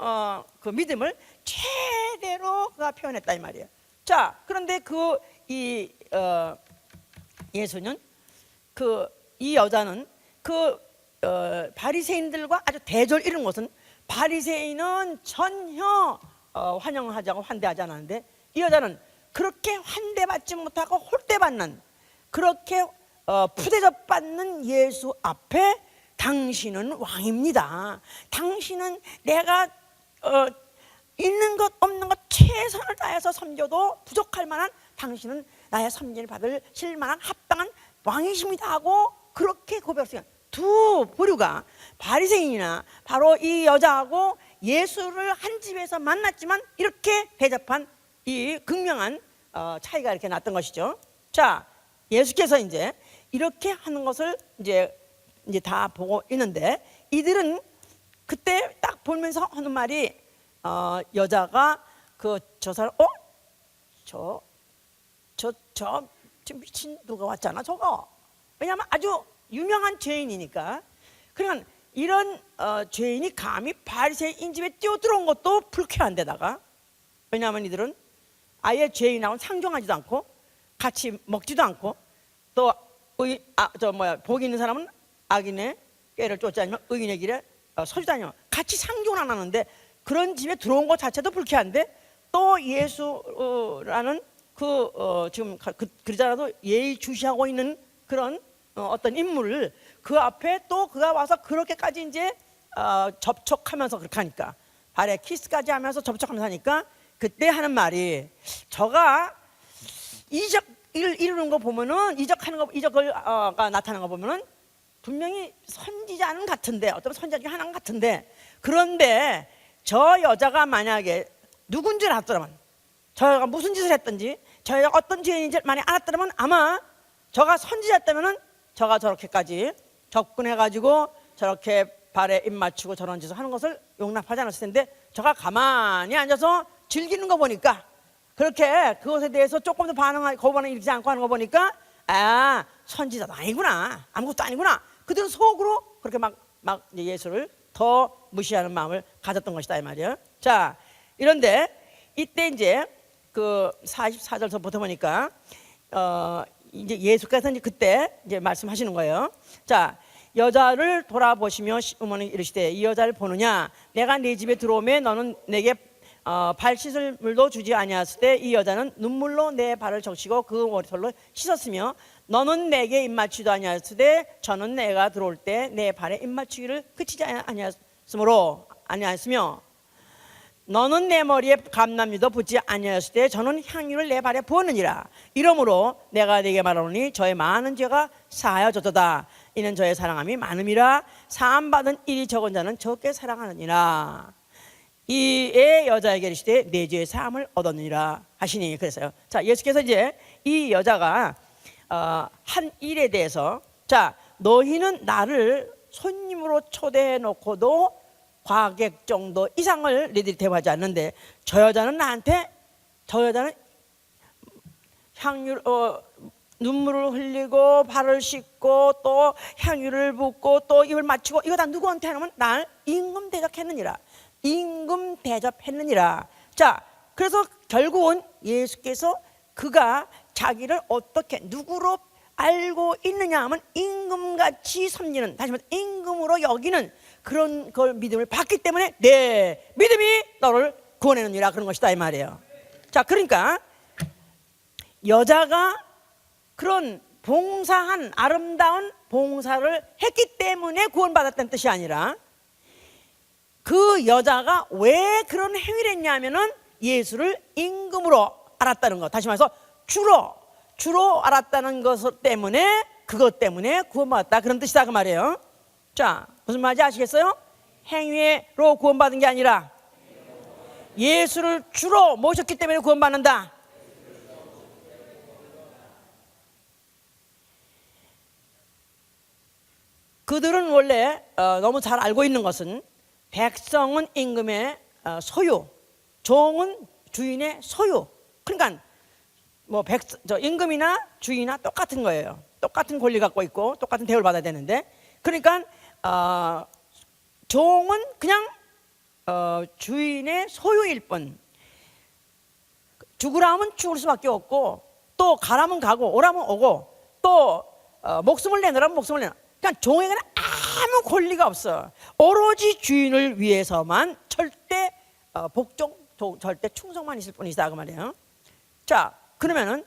그 믿음을 최대로 그가 표현했다 이 말이에요. 자, 그런데 예수는 이 여자는 바리새인들과 아주 대조를 이룬 것은 바리새인은 전혀 환영하자고 환대하지 않았는데 이 여자는 그렇게 환대받지 못하고 홀대받는 그렇게 푸대접받는 예수 앞에 당신은 왕입니다. 당신은 내가 있는 것 없는 것 최선을 다해서 섬겨도 부족할 만한 당신은 나의 섬김을 받으실 만한 합당한 왕이십니다 하고 그렇게 고백했어요. 두 부류가 바리새인이나 바로 이 여자하고 예수를 한 집에서 만났지만 이렇게 대접한 이 극명한 차이가 이렇게 났던 것이죠. 자, 예수께서 이제 이렇게 하는 것을 이제 다 보고 있는데 이들은 그때 딱 보면서 하는 말이 여자가 저 사람 저 미친 누가 왔잖아 저거. 왜냐하면 아주 유명한 죄인이니까. 그러니까 이런 죄인이 감히 바리새인 집에 뛰어들어온 것도 불쾌한데다가 왜냐하면 이들은 아예 죄인하고 상종하지도 않고 같이 먹지도 않고 또 복이 있는 사람은 악인의 꾀를 쫓지 않으면 의인의 길에 서지도 않으면 같이 상종을 안 하는데 그런 집에 들어온 것 자체도 불쾌한데 또 예수라는 지금 그러잖아도 예의주시하고 있는 그런 어떤 인물을 그 앞에 또 그가 와서 그렇게까지 이제 접촉하면서 그렇게 하니까 발에 키스까지 하면서 접촉하면서 하니까 그때 하는 말이 저가 이적을 이루는 거 보면은 이적을 나타나는 거 보면은 분명히 선지자는 같은데 어떤 선지자 중에 하나는 같은데 그런데 저 여자가 만약에 누군지 알았더라면 저가 무슨 짓을 했든지 저가 어떤 죄인인지 많이 알았더라면 아마 저가 선지자였다면은 저가 저렇게까지 접근해가지고 저렇게 발에 입 맞추고 저런 짓을 하는 것을 용납하지 않았을 텐데 저가 가만히 앉아서 즐기는 거 보니까 그렇게 그것에 대해서 조금 더 거부반응 일으키지 않고 하는 거 보니까 선지자도 아니구나 아무것도 아니구나 그들은 속으로 그렇게 막 예수를 더 무시하는 마음을 가졌던 것이다 이 말이에요. 자 이런데 이때 이제 그 44절서부터 보니까 이제 예수께서 이제 그때 이제 말씀하시는 거예요. 자 여자를 돌아보시며 어머니 이르시되 이 여자를 보느냐 내가 네 집에 들어오매 너는 내게 발 씻을 물도 주지 아니하였을 때 이 여자는 눈물로 내 발을 적시고 그 머리털로 씻었으며 너는 내게 입맞추지도 아니하였을 때 저는 내가 들어올 때 내 발에 입맞추기를 그치지 아니하였으며 너는 내 머리에 감람유도 붓지 아니하였을 때 저는 향유를 내 발에 부었느니라. 이러므로 내가 네게 말하노니 저의 많은 죄가 사하여졌도다. 이는 저의 사랑함이 많음이라. 사함받은 일이 적은 자는 적게 사랑하느니라. 이에 여자에게 이르시되 내 죄의 사함을 얻었느니라 하시니 그랬어요. 자 예수께서 이제 이 여자가 한 일에 대해서 자 너희는 나를 손님으로 초대해 놓고도 과객 정도 이상을 너희들이 대우하지 않는데 저 여자는 눈물을 흘리고 발을 씻고 또 향유를 붓고 또 입을 맞추고 이거 다 누구한테 하냐면 날 임금 대접했느니라. 임금 대접했느니라. 자 그래서 결국은 예수께서 그가 자기를 어떻게 누구로 알고 있느냐 하면 임금같이 섬기는 다시 말해서 임금으로 여기는 그런 걸 믿음을 받기 때문에 내 믿음이 너를 구원했느니라 그런 것이다 이 말이에요. 자 그러니까 여자가 그런 봉사한 아름다운 봉사를 했기 때문에 구원받았다는 뜻이 아니라 그 여자가 왜 그런 행위를 했냐면은 예수를 임금으로 알았다는 것 다시 말해서 주로 알았다는 것 때문에 그것 때문에 구원받았다 그런 뜻이다 그 말이에요. 자 무슨 말인지 아시겠어요? 행위로 구원받은 게 아니라 예수를 주로 모셨기 때문에 구원받는다. 그들은 원래 너무 잘 알고 있는 것은 백성은 임금의 소유, 종은 주인의 소유. 그러니까 임금이나 주인이나 똑같은 거예요. 똑같은 권리 갖고 있고 똑같은 대우를 받아야 되는데 그러니까 종은 그냥 주인의 소유일 뿐 죽으라 하면 죽을 수밖에 없고 또 가라면 가고 오라면 오고 또 목숨을 내놓으라면 목숨을 내놔. 그러니까 종에게는 아무 권리가 없어. 오로지 주인을 위해서만 절대 복종, 절대 충성만 있을 뿐이다 그 말이에요. 자 그러면은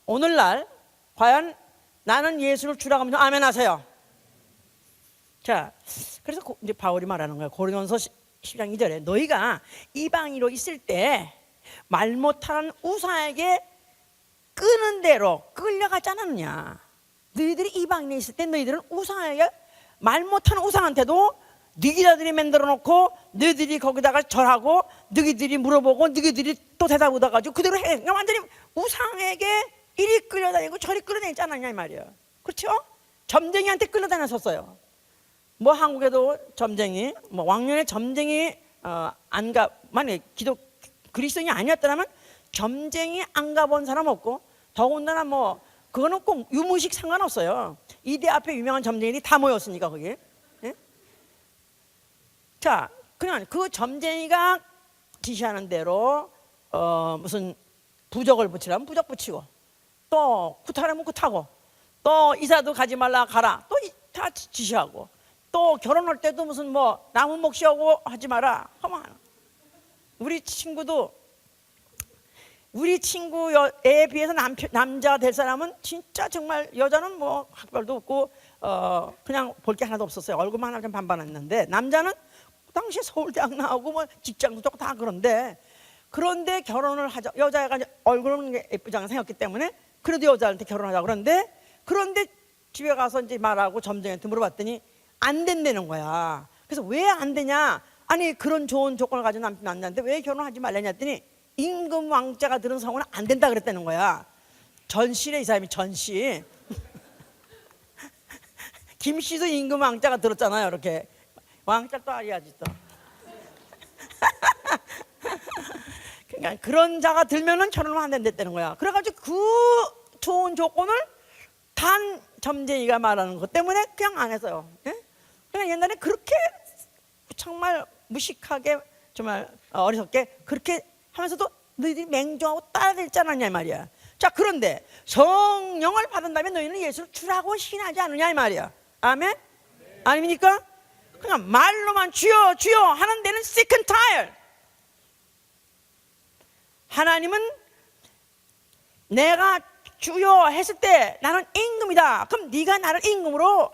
오늘날 과연 나는 예수를 주라고 하면 아멘 하세요. 자 그래서 이제 바울이 말하는 거예요. 고린도서 10장 2절에 너희가 이방인으로 있을 때 말 못하는 우상에게 끄는 대로 끌려가지 않았느냐. 너희들이 이방인에 있을 때 너희들은 우상에게 말 못하는 우상한테도 너희들이 만들어 놓고 너희들이 거기다가 절하고 너희들이 물어보고 너희들이 또 대답 얻어가지고 그대로 해. 그러니까 완전히 우상에게 이리 끌려다니고 저리 끌려다니지 않았냐 이 말이에요. 그렇죠? 점쟁이한테 끌려다녔었어요. 뭐 한국에도 점쟁이, 뭐 왕년에 점쟁이 만약에 그리스도인이 아니었다면 점쟁이 안 가본 사람 없고 더군다나 뭐 그거는 꼭 유무식 상관없어요. 이대 앞에 유명한 점쟁이들이 다 모였으니까 거기. 예? 자, 그냥 그 점쟁이가 지시하는 대로 무슨 부적을 붙이라면 부적 붙이고 또 구타라면 구타고, 또 이사도 가지 말라 가라, 또 다 지시하고, 또 결혼할 때도 무슨 뭐 나무 목시하고 하지 마라 하면, 우리 친구도, 우리 친구에 비해서 남자가 될 사람은 진짜 정말, 여자는 뭐 학벌도 없고 그냥 볼 게 하나도 없었어요. 얼굴만 하나 좀 반반했는데, 남자는 당시에 서울대학 나오고 뭐 직장도 좋고 다 그런데 결혼을 하자, 여자가 얼굴은 예쁘지 않게 생겼기 때문에 그래도 여자한테 결혼하자 그런데 집에 가서 이제 말하고 점쟁이한테 물어봤더니 안 된다는 거야. 그래서 왜 안 되냐, 아니 그런 좋은 조건을 가진 남자한테 왜 결혼하지 말라냐 했더니 임금 왕자가 들은 성은 안 된다 그랬다는 거야. 전씨래, 이 사람이. 전씨. 김씨도 임금 왕자가 들었잖아요. 이렇게 왕자 또 알아야지 또. 그러니까 그런 자가 들면은 결혼을 안 된다는 거야. 그래가지고 그 좋은 조건을 단 점쟁이가 말하는 것 때문에 그냥 안 했어요. 예? 그냥 옛날에 그렇게 정말 무식하게, 정말 어리석게 그렇게 하면서도 너희들이 맹종하고 따라들지 않았냐 이 말이야. 자, 그런데 성령을 받은다면 너희는 예수를 주라고 신하지 않느냐 이 말이야. 아멘? 아닙니까? 그냥 말로만 주여 주여 하는 데는 sick and tired. 하나님은 내가 주여 했을 때 나는 임금이다. 그럼 네가 나를 임금으로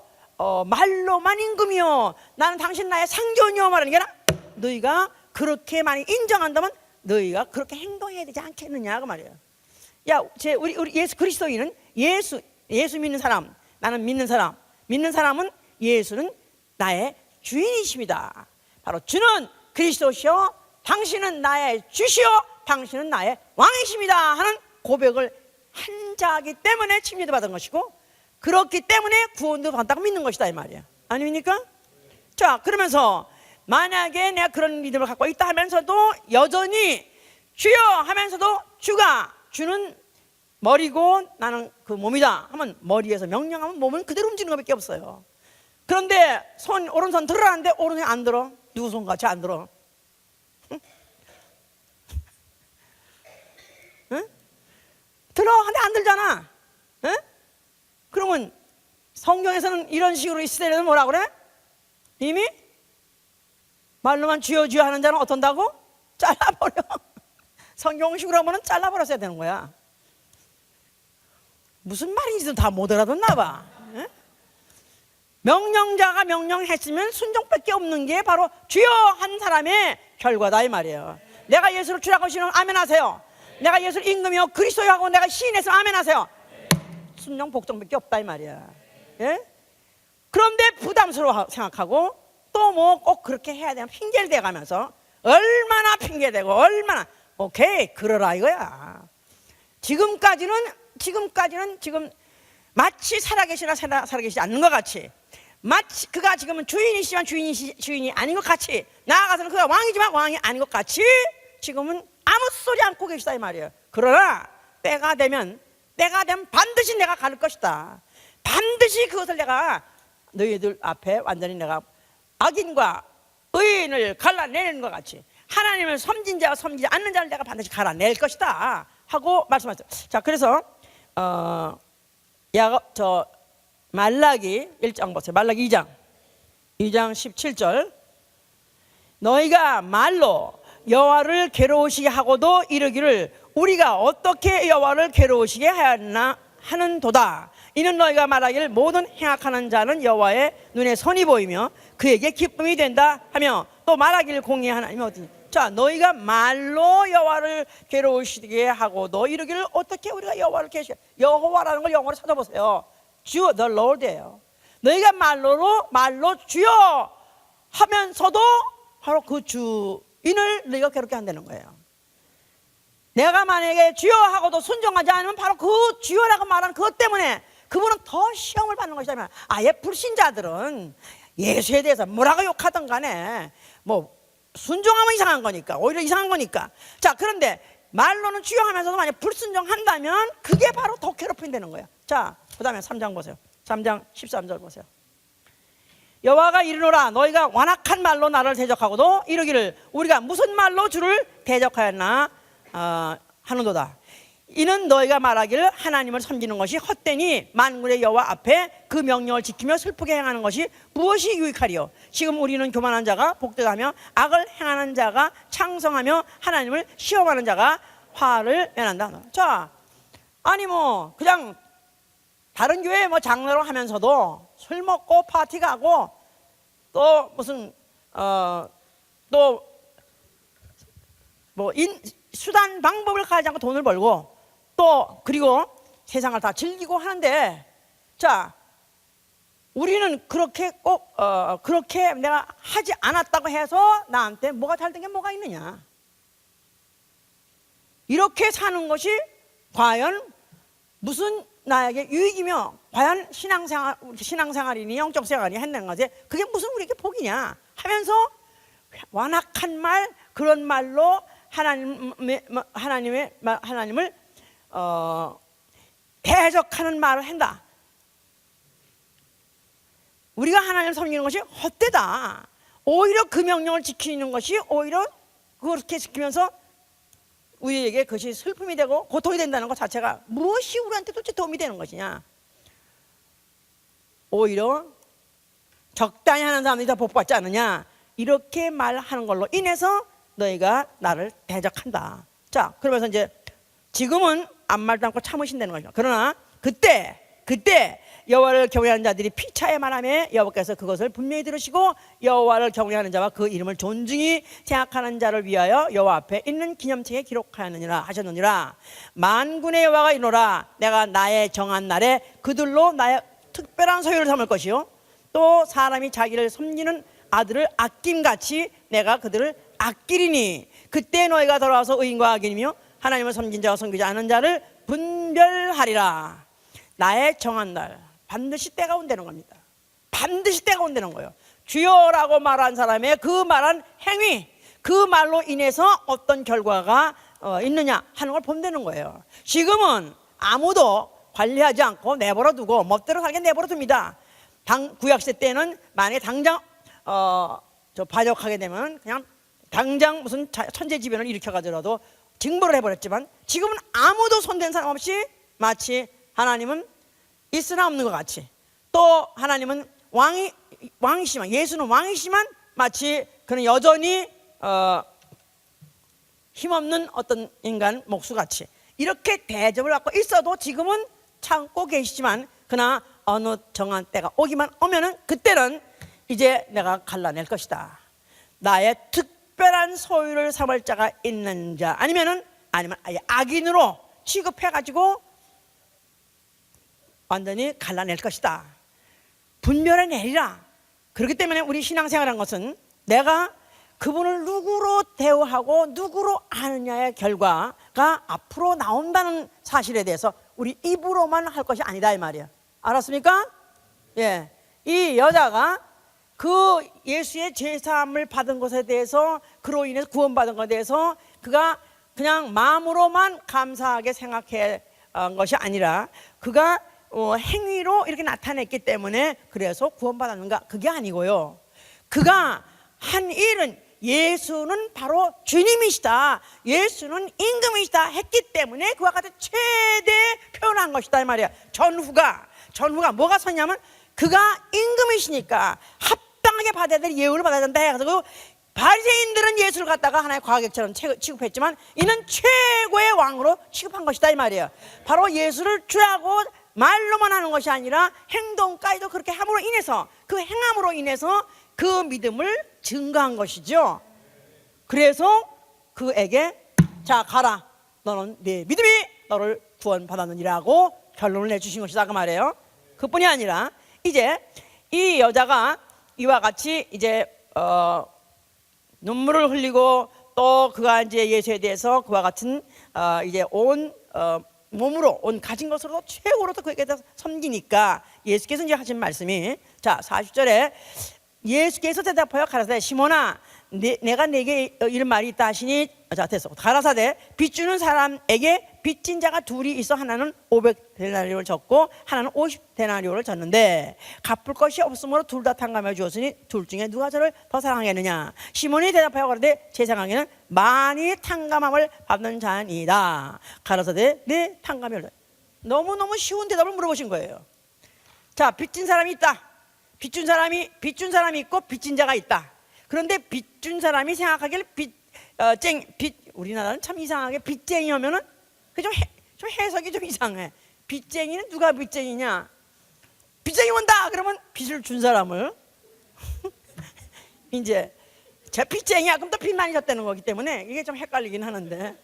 말로만 임금이요, 나는 당신 나의 상전이요 말하는 게 아니라, 너희가 그렇게 많이 인정한다면 너희가 그렇게 행동해야 되지 않겠느냐 그 말이에요. 야, 우리 예수 그리스도인은 예수 믿는 사람, 나는 믿는 사람은 예수는 나의 주인이십니다. 바로 주는 그리스도시요, 당신은 나의 주시요, 당신은 나의 왕이십니다 하는 고백을 한 자이기 때문에 칭의도 받은 것이고, 그렇기 때문에 구원도 받았다고 믿는 것이다 이 말이야. 아닙니까? 자, 그러면서 만약에 내가 그런 믿음을 갖고 있다 하면서도 여전히 주여 하면서도 주는 머리고 나는 그 몸이다 하면, 머리에서 명령하면 몸은 그대로 움직이는 것밖에 없어요. 그런데 오른손 들으라는데 오른손이 안 들어. 누구 손같이 안 들어. 응? 응? 들어 하는데 안 들잖아. 응? 그러면 성경에서는 이런 식으로 있을 때는 뭐라 그래? 이미 말로만 주여 주여 하는 자는 어떤다고? 잘라버려. 성경식으로 하면 잘라버렸어야 되는 거야. 무슨 말인지도 다 못 알아듣나 봐. 에? 명령자가 명령했으면 순종밖에 없는 게 바로 주여 한 사람의 결과다 이 말이에요. 내가 예수를 주라고 하시면 아멘 하세요. 내가 예수를 임금이요 그리스도요 하고 내가 시인해서 아멘 하세요. 순종 복종밖에 없다 이 말이야. 예? 그런데 부담스러워 생각하고 또 뭐 꼭 그렇게 해야 되나 핑계를 대가면서 얼마나 핑계대고 얼마나 오케이 그러라 이거야. 지금까지는 지금 마치 살아계시나 살아계시지 않는 것 같이, 마치 그가 지금은 주인이시지만 주인이 아닌 것 같이, 나아가서는 그가 왕이지만 왕이 아닌 것 같이 지금은 아무 소리 않고 계시다 이 말이에요. 그러나 때가 되면 반드시 내가 가를 것이다. 반드시 그것을 내가 너희들 앞에 완전히 내가 악인과 의인을 갈라내는 것 같이 하나님을 섬긴 자와 섬기지 않는 자를 내가 반드시 갈아낼 것이다 하고 말씀하셨어요. 자, 그래서 말라기 1장 보세요. 말라기 2장 17절. 너희가 말로 여호와를 괴로우시게 하고도 이르기를 우리가 어떻게 여호와를 괴로우시게 하였나 하는도다. 이는 너희가 말하기를 모든 행악하는 자는 여호와의 눈에 선이 보이며 그에게 기쁨이 된다 하며, 또 말하기를 공의 하나님이 어디니. 자, 너희가 말로 여호와를 괴로우시게 하고도 이르기를 어떻게 우리가 여호와를 괴로우시게. 여호와라는 걸 영어로 찾아보세요. 주, the Lord예요. 너희가 말로 주여 하면서도 바로 그 주인을 너희가 괴롭게 한다는 거예요. 내가 만약에 주여 하고도 순종하지 않으면 바로 그 주여라고 말하는 그것 때문에 그분은 더 시험을 받는 것이다. 아예 불신자들은 예수에 대해서 뭐라고 욕하든 간에 뭐 순종하면 이상한 거니까, 오히려 이상한 거니까. 자, 그런데 말로는 주여 하면서도 만약 불순종한다면 그게 바로 더 괴롭힌다는 거야. 자, 그 다음에 3장 보세요. 3장 13절 보세요. 여호와가 이르노라 너희가 완악한 말로 나를 대적하고도 이르기를 우리가 무슨 말로 주를 대적하였나 하는도다. 이는 너희가 말하기를 하나님을 섬기는 것이 헛되니 만군의 여호와 앞에 그 명령을 지키며 슬프게 행하는 것이 무엇이 유익하리요. 지금 우리는 교만한 자가 복되다며 악을 행하는 자가 창성하며 하나님을 시험하는 자가 화를 면한다. 자, 아니 뭐 그냥 다른 교회 뭐 장로로 하면서도 술 먹고 파티 가고 또 무슨 또 뭐 수단 방법을 가지 않고 돈을 벌고 또 그리고 세상을 다 즐기고 하는데, 자, 우리는 그렇게 꼭 그렇게 내가 하지 않았다고 해서 나한테 뭐가 잘된 게 뭐가 있느냐? 이렇게 사는 것이 과연 무슨 나에게 유익이며 과연 신앙생활이니 영적 생활이 했는 것에 그게 무슨 우리에게 복이냐 하면서 완악한 말, 그런 말로 하나님을 대적하는 말을 한다. 우리가 하나님을 섬기는 것이 헛되다. 오히려 그 명령을 지키는 것이 오히려 그렇게 지키면서 우리에게 그것이 슬픔이 되고 고통이 된다는 것 자체가 무엇이 우리한테 도대체 도움이 되는 것이냐. 오히려 적당히 하는 사람들이 더 복받지 않느냐, 이렇게 말하는 걸로 인해서 너희가 나를 대적한다. 자, 그러면서 이제 지금은 아무 말도 않고 참으신다는 거죠. 그러나 그때 여호와를 경외하는 자들이 피차에 말하며 여호와께서 그것을 분명히 들으시고 여호와를 경외하는 자와 그 이름을 존중히 생각하는 자를 위하여 여호와 앞에 있는 기념책에 기록하였느니라 하셨느니라. 만군의 여호와가 이노라. 내가 나의 정한 날에 그들로 나의 특별한 소유를 삼을 것이요, 또 사람이 자기를 섬기는 아들을 아낌같이 내가 그들을 아끼리니 그때 너희가 돌아와서 의인과 악인이며 하나님을 섬긴 자와 섬기지 않은 자를 분별하리라. 나의 정한 날, 반드시 때가 온다는 겁니다. 반드시 때가 온다는 거예요. 주여라고 말한 사람의 그 말한 행위, 그 말로 인해서 어떤 결과가 있느냐 하는 걸 본다는 거예요. 지금은 아무도 관리하지 않고 내버려 두고 멋대로 살게 내버려 둡니다. 구약시대 때는 만약에 당장 반역하게 되면 그냥 당장 무슨 천재지변을 일으켜가지고라도 징벌을 해버렸지만, 지금은 아무도 손댄 사람 없이 마치 하나님은 있으나 없는 것 같이, 또 하나님은 왕이시만, 예수는 왕이시만 마치 그는 여전히 힘없는 어떤 인간 목수같이 이렇게 대접을 받고 있어도 지금은 참고 계시지만, 그러나 어느 정한 때가 오면은 그때는 이제 내가 갈라낼 것이다. 나의 특별한 소유를 삼을 자가 있는 자, 아니면 아예 악인으로 취급해가지고 완전히 갈라낼 것이다. 분별해 내리라. 그렇기 때문에 우리 신앙생활한 것은 내가 그분을 누구로 대우하고 누구로 아느냐의 결과가 앞으로 나온다는 사실에 대해서 우리 입으로만 할 것이 아니다 이 말이야. 알았습니까? 예, 이 여자가 그 예수의 제사함을 받은 것에 대해서, 그로 인해서 구원받은 것에 대해서 그가 그냥 마음으로만 감사하게 생각한 것이 아니라 그가 행위로 이렇게 나타냈기 때문에 그래서 구원받았는가, 그게 아니고요. 그가 한 일은 예수는 바로 주님이시다, 예수는 임금이시다 했기 때문에 그와 같은 최대 표현한 것이다 이 말이야. 전후가 뭐가 섰냐면 그가 임금이시니까 합당하게 받아야 될 예우를 받아야 된다 해가지고 바리새인들은 예수를 갖다가 하나의 과객처럼 취급했지만 이는 최고의 왕으로 취급한 것이다 이 말이에요. 바로 예수를 주라고 말로만 하는 것이 아니라 행동까지도 그렇게 함으로 인해서, 그 행함으로 인해서 그 믿음을 증거한 것이죠. 그래서 그에게 자 가라, 너는 네 믿음이 너를 구원받았느니라고 결론을 내주신 것이다 그 말이에요. 그뿐이 아니라 이제 이 여자가 이와 같이 이제 눈물을 흘리고 또 그가 이제 예수에 대해서 그와 같은 이제 온 몸으로 온 가진 것으로 최고로 그에게 섬기니까 예수께서 이제 하신 말씀이, 자 40절에 예수께서 대답하여 가라사대 시몬아 내가 네게 이런 말이 있다 하시니, 자 됐어, 가라사대 빚주는 사람에게 빚진 자가 둘이 있어 하나는 500데나리온을 졌고 하나는 50데나리온을 졌는데 갚을 것이 없으므로 둘 다 탕감해 주었으니 둘 중에 누가 저를 더 사랑하겠느냐. 시몬이 대답하여 가로되 제 생각에는 많이 탕감함을 받는 자니이다. 가로사대 네 탕감이 얼마냐. 너무너무 쉬운 대답을 물어보신 거예요. 자, 빚진 사람이 있다. 빚준 사람이 있고 빚진 자가 있다. 그런데 빚준 사람이 생각하기를 우리나라는 참 이상하게 빚쟁이면은 좀 해석이 좀 이상해. 빚쟁이는 누가 빚쟁이냐? 빚쟁이 온다 그러면 빚을 준 사람을 이제 제 빚쟁이야 그럼 또 빚 많이 졌다는 거기 때문에 이게 좀 헷갈리긴 하는데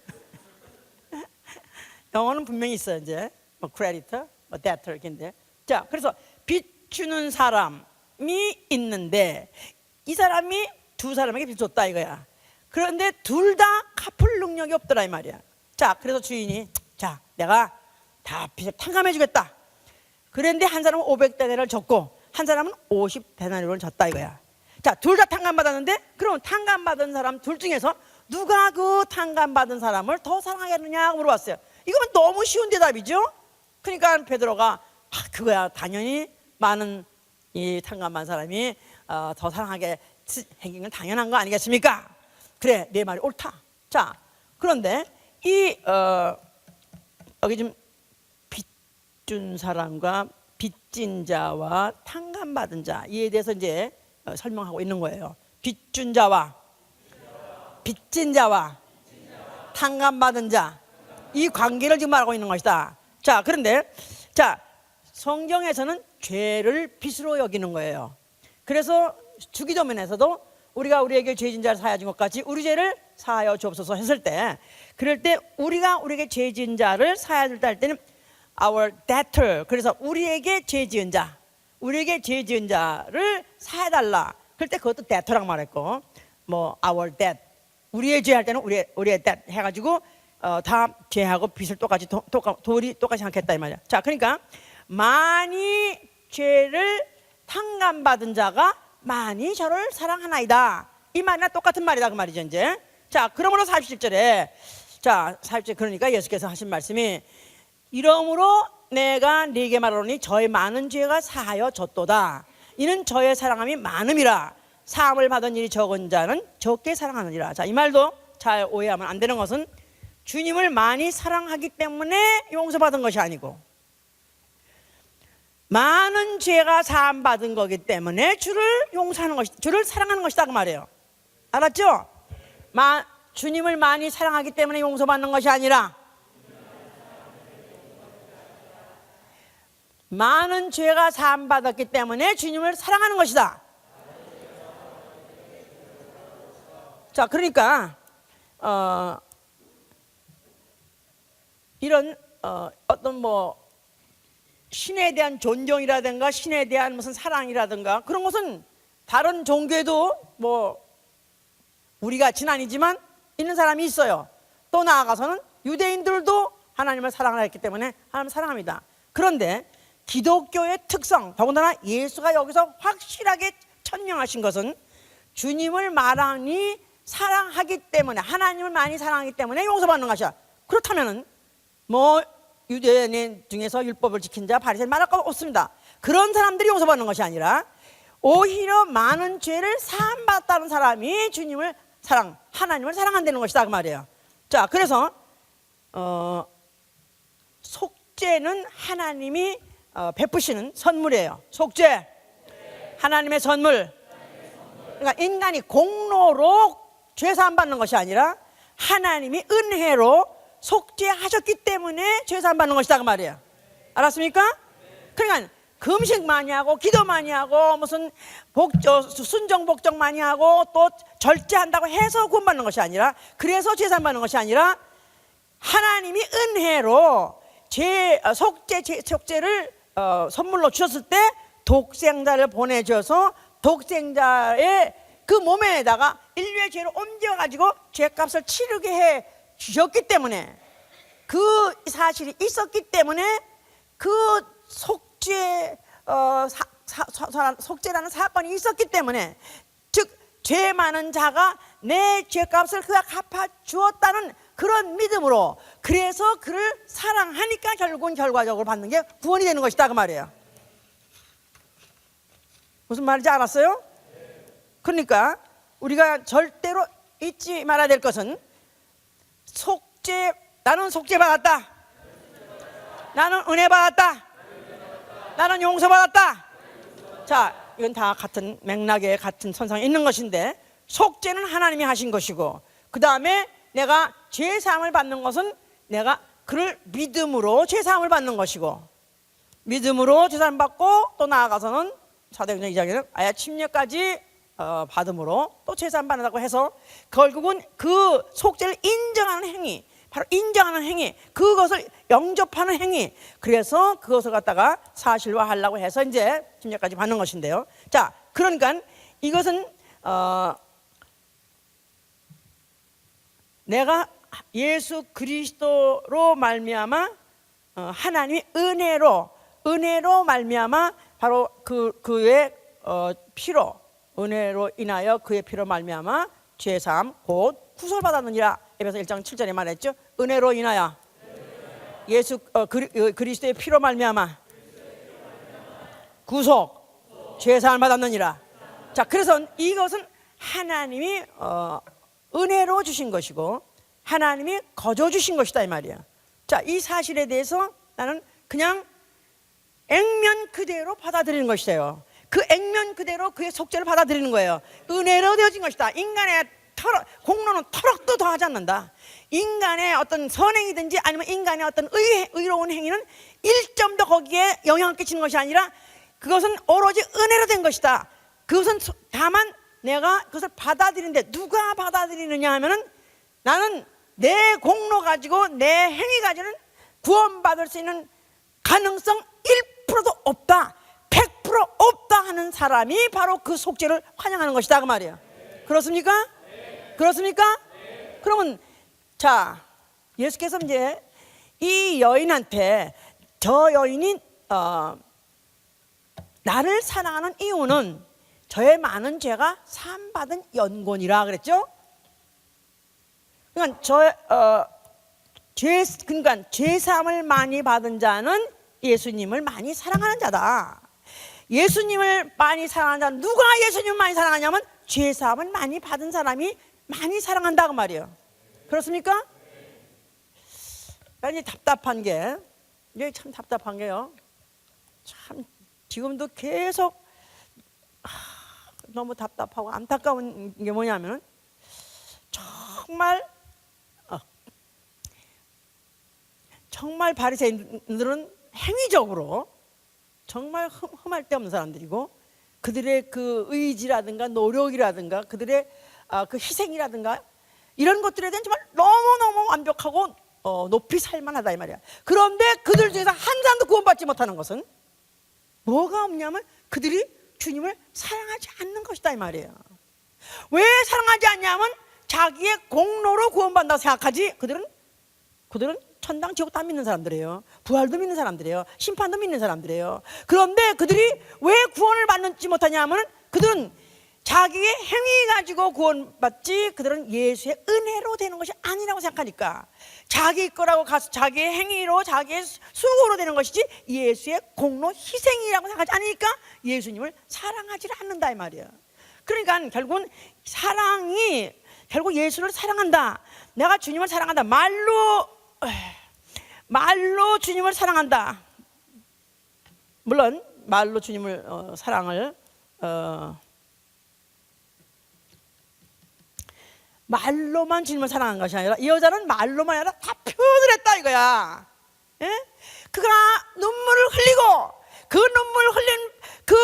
영어는 분명히 있어요. 이제 뭐 creditor, 뭐 debtor 이렇게인데. 자, 그래서 빚 주는 사람이 있는데 이 사람이 두 사람에게 빚 줬다 이거야. 그런데 둘 다 갚을 능력이 없더라 이 말이야. 자, 그래서 주인이 자, 내가 다 빚을 탕감해 주겠다. 그런데 한 사람은 500데나리온을 줬고 한 사람은 50데나리온을 줬다 이거야. 자, 둘 다 탕감받았는데 그럼 탕감받은 사람 둘 중에서 누가 그 탕감받은 사람을 더 사랑하겠느냐 물어봤어요. 이거는 너무 쉬운 대답이죠. 그러니까 베드로가 그거야 당연히 많은 이 탕감받은 사람이 더 사랑하게 행긴 건 당연한 거 아니겠습니까? 그래, 내 말이 옳다. 자, 그런데 여기 좀 빚준 사람과 빚진 자와 탕감받은 자 이에 대해서 이제 설명하고 있는 거예요. 빚준 자와 빚진 자와 탕감받은 자 이 관계를 지금 말하고 있는 것이다. 자, 그런데 자, 성경에서는 죄를 빚으로 여기는 거예요. 그래서 주기도문에서도 우리가 우리에게 죄진 자를 사하여 준 것 같이 우리 죄를 사하여 주옵소서 했을 때 그럴 때 우리가 우리에게 죄진 자를 사하여 줄 때 할 때는 our debtor 그래서 우리에게 죄지은 자를 사해 달라. 그럴 때 그것도 debtor라고 말했고 뭐 our debt 우리의 죄 할 때는 우리의 debt 해가지고 다 죄하고 빚을 똑같이 생각했다 이 말이야. 자, 그러니까 많이 죄를 탕감받은 자가 많이 저를 사랑하나이다 이 말이나 똑같은 말이다 그 말이죠 이제. 자, 그러므로 47절에 자 47절 그러니까 예수께서 하신 말씀이 이러므로 내가 네게 말하노니 저의 많은 죄가 사하여 졌도다. 이는 저의 사랑함이 많음이라. 사함을 받은 일이 적은 자는 적게 사랑하느니라. 자, 이 말도 잘 오해하면 안 되는 것은 주님을 많이 사랑하기 때문에 용서받은 것이 아니고 많은 죄가 사함 받은 거기 때문에 주를 용서하는 것이 주를 사랑하는 것이다 그 말이에요. 알았죠? 주님을 많이 사랑하기 때문에 용서받는 것이 아니라 많은 죄가 사함 받았기 때문에 주님을 사랑하는 것이다. 자, 그러니까 이런 어떤 뭐 신에 대한 존경이라든가 신에 대한 무슨 사랑이라든가 그런 것은 다른 종교에도 뭐 우리 같이는 아니지만 있는 사람이 있어요. 또 나아가서는 유대인들도 하나님을 사랑했기 때문에 하나님을 사랑합니다. 그런데 기독교의 특성, 더군다나 예수가 여기서 확실하게 천명하신 것은 주님을 많이 사랑하기 때문에 하나님을 많이 사랑하기 때문에 용서받는 것이야. 그렇다면은 뭐 유대인 중에서 율법을 지킨 자 바리새인 말할 거 없습니다. 그런 사람들이 용서받는 것이 아니라 오히려 많은 죄를 사함받았다는 사람이 주님을 하나님을 사랑한다는 것이다 그 말이에요. 자, 그래서 속죄는 하나님이 베푸시는 선물이에요. 속죄 하나님의 선물. 그러니까 인간이 공로로 죄 사함 받는 것이 아니라 하나님이 은혜로 속죄하셨기 때문에 죄 사함 받는 것이다 그 말이에요. 알았습니까? 그러니까 금식 많이 하고 기도 많이 하고 무슨 순종 복종 많이 하고 또 절제한다고 해서 구원받는 것이 아니라 그래서 죄 사함 받는 것이 아니라 하나님이 은혜로 속죄를 선물로 주셨을 때 독생자를 보내줘서 독생자의 그 몸에다가 인류의 죄를 옮겨가지고 죄값을 치르게 해 주셨기 때문에 그 사실이 있었기 때문에 그 속죄라는 사건이 있었기 때문에 즉 죄 많은 자가 내 죄값을 그가 갚아 주었다는 그런 믿음으로, 그래서 그를 사랑하니까 결국은 결과적으로 받는 게 구원이 되는 것이다 그 말이에요. 무슨 말인지 알았어요? 그러니까 우리가 절대로 잊지 말아야 될 것은 나는 속죄 받았다, 나는 은혜 받았다, 나는 용서 받았다. 자, 이건 다 같은 맥락에 같은 선상에 있는 것인데, 속죄는 하나님이 하신 것이고, 그 다음에 내가 죄사함을 받는 것은 내가 그를 믿음으로 죄사함을 받는 것이고, 믿음으로 죄사함 받고 또 나아가서는 사도행전 2장에는 아예 침례까지 받음으로 또 죄사함 받는다고 해서 결국은 그 속죄를 인정하는 행위, 바로 인정하는 행위, 그것을 영접하는 행위, 그래서 그것을 갖다가 사실화하려고 해서 이제 침례까지 받는 것인데요. 자, 그러니까 이것은 내가 예수 그리스도로 말미암아 하나님의 은혜로 말미암아 바로 그의 피로, 은혜로 인하여 그의 피로 말미암아 죄사함 곧 구속받았느니라. 에베소 1장 7절에 말했죠. 은혜로 인하여 예수 그리스도의 피로 말미암아 구속 죄사함을 받았느니라. 자, 그래서 이것은 하나님이 은혜로 주신 것이고 하나님이 거저 주신 것이다 이 말이야. 자, 이 사실에 대해서 나는 그냥 액면 그대로 받아들이는 것이에요. 그 액면 그대로 그의 속죄를 받아들이는 거예요. 은혜로 되어진 것이다. 인간의 공로는 터럭도 더하지 않는다. 인간의 어떤 선행이든지 아니면 인간의 어떤 의로운 행위는 1점도 거기에 영향을 끼치는 것이 아니라 그것은 오로지 은혜로 된 것이다. 그것은 다만 내가 그것을 받아들이는데, 누가 받아들이느냐 하면은 나는 내 공로 가지고 내 행위 가지고는 구원받을 수 있는 가능성 1%도 없다, 100% 없다 하는 사람이 바로 그 속죄를 환영하는 것이다 그 말이에요. 그렇습니까? 그렇습니까? 그러면 자, 예수께서 이제 이 여인한테, 저 여인이 나를 사랑하는 이유는 저의 많은 죄가 사함받은 연곤이라 그랬죠. 그러니까 그러니까 죄사함을 많이 받은 자는 예수님을 많이 사랑하는 자다. 예수님을 많이 사랑하는 자는, 누가 예수님을 많이 사랑하냐면 죄사함을 많이 받은 사람이 많이 사랑한다 그 말이에요. 그렇습니까? 이제 답답한 게, 이게 참 답답한 게요, 참 지금도 계속 너무 답답하고 안타까운 게 뭐냐면, 정말 바리새인들은 행위적으로 정말 흠할 데 없는 사람들이고, 그들의 그 의지라든가 노력이라든가 그들의 그 희생이라든가 이런 것들에 대한 정말 너무너무 완벽하고 높이 살만하다 이 말이야. 그런데 그들 중에서 한 사람도 구원받지 못하는 것은 뭐가 없냐면 그들이 주님을 사랑하지 않는 것이다 이 말이에요. 왜 사랑하지 않냐면 자기의 공로로 구원받는다고 생각하지, 그들은 천당 지옥 다 믿는 사람들이에요. 부활도 믿는 사람들이에요. 심판도 믿는 사람들이에요. 그런데 그들이 왜 구원을 받지 못하냐면 그들은 자기의 행위 가지고 구원받지, 그들은 예수의 은혜로 되는 것이 아니라고 생각하니까, 자기 거라고 가서 자기의 행위로 자기의 수고로 되는 것이지 예수의 공로 희생이라고 생각하지 않으니까 예수님을 사랑하지 않는다 이 말이에요. 그러니까 결국은 결국 예수를 사랑한다, 내가 주님을 사랑한다, 말로 주님을 사랑한다. 물론 말로 주님을 사랑을 말로만 주님을 사랑한 것이 아니라, 이 여자는 말로만 아니라 다 표현을 했다 이거야. 예? 그가 눈물을 흘리고 그 눈물 흘린 그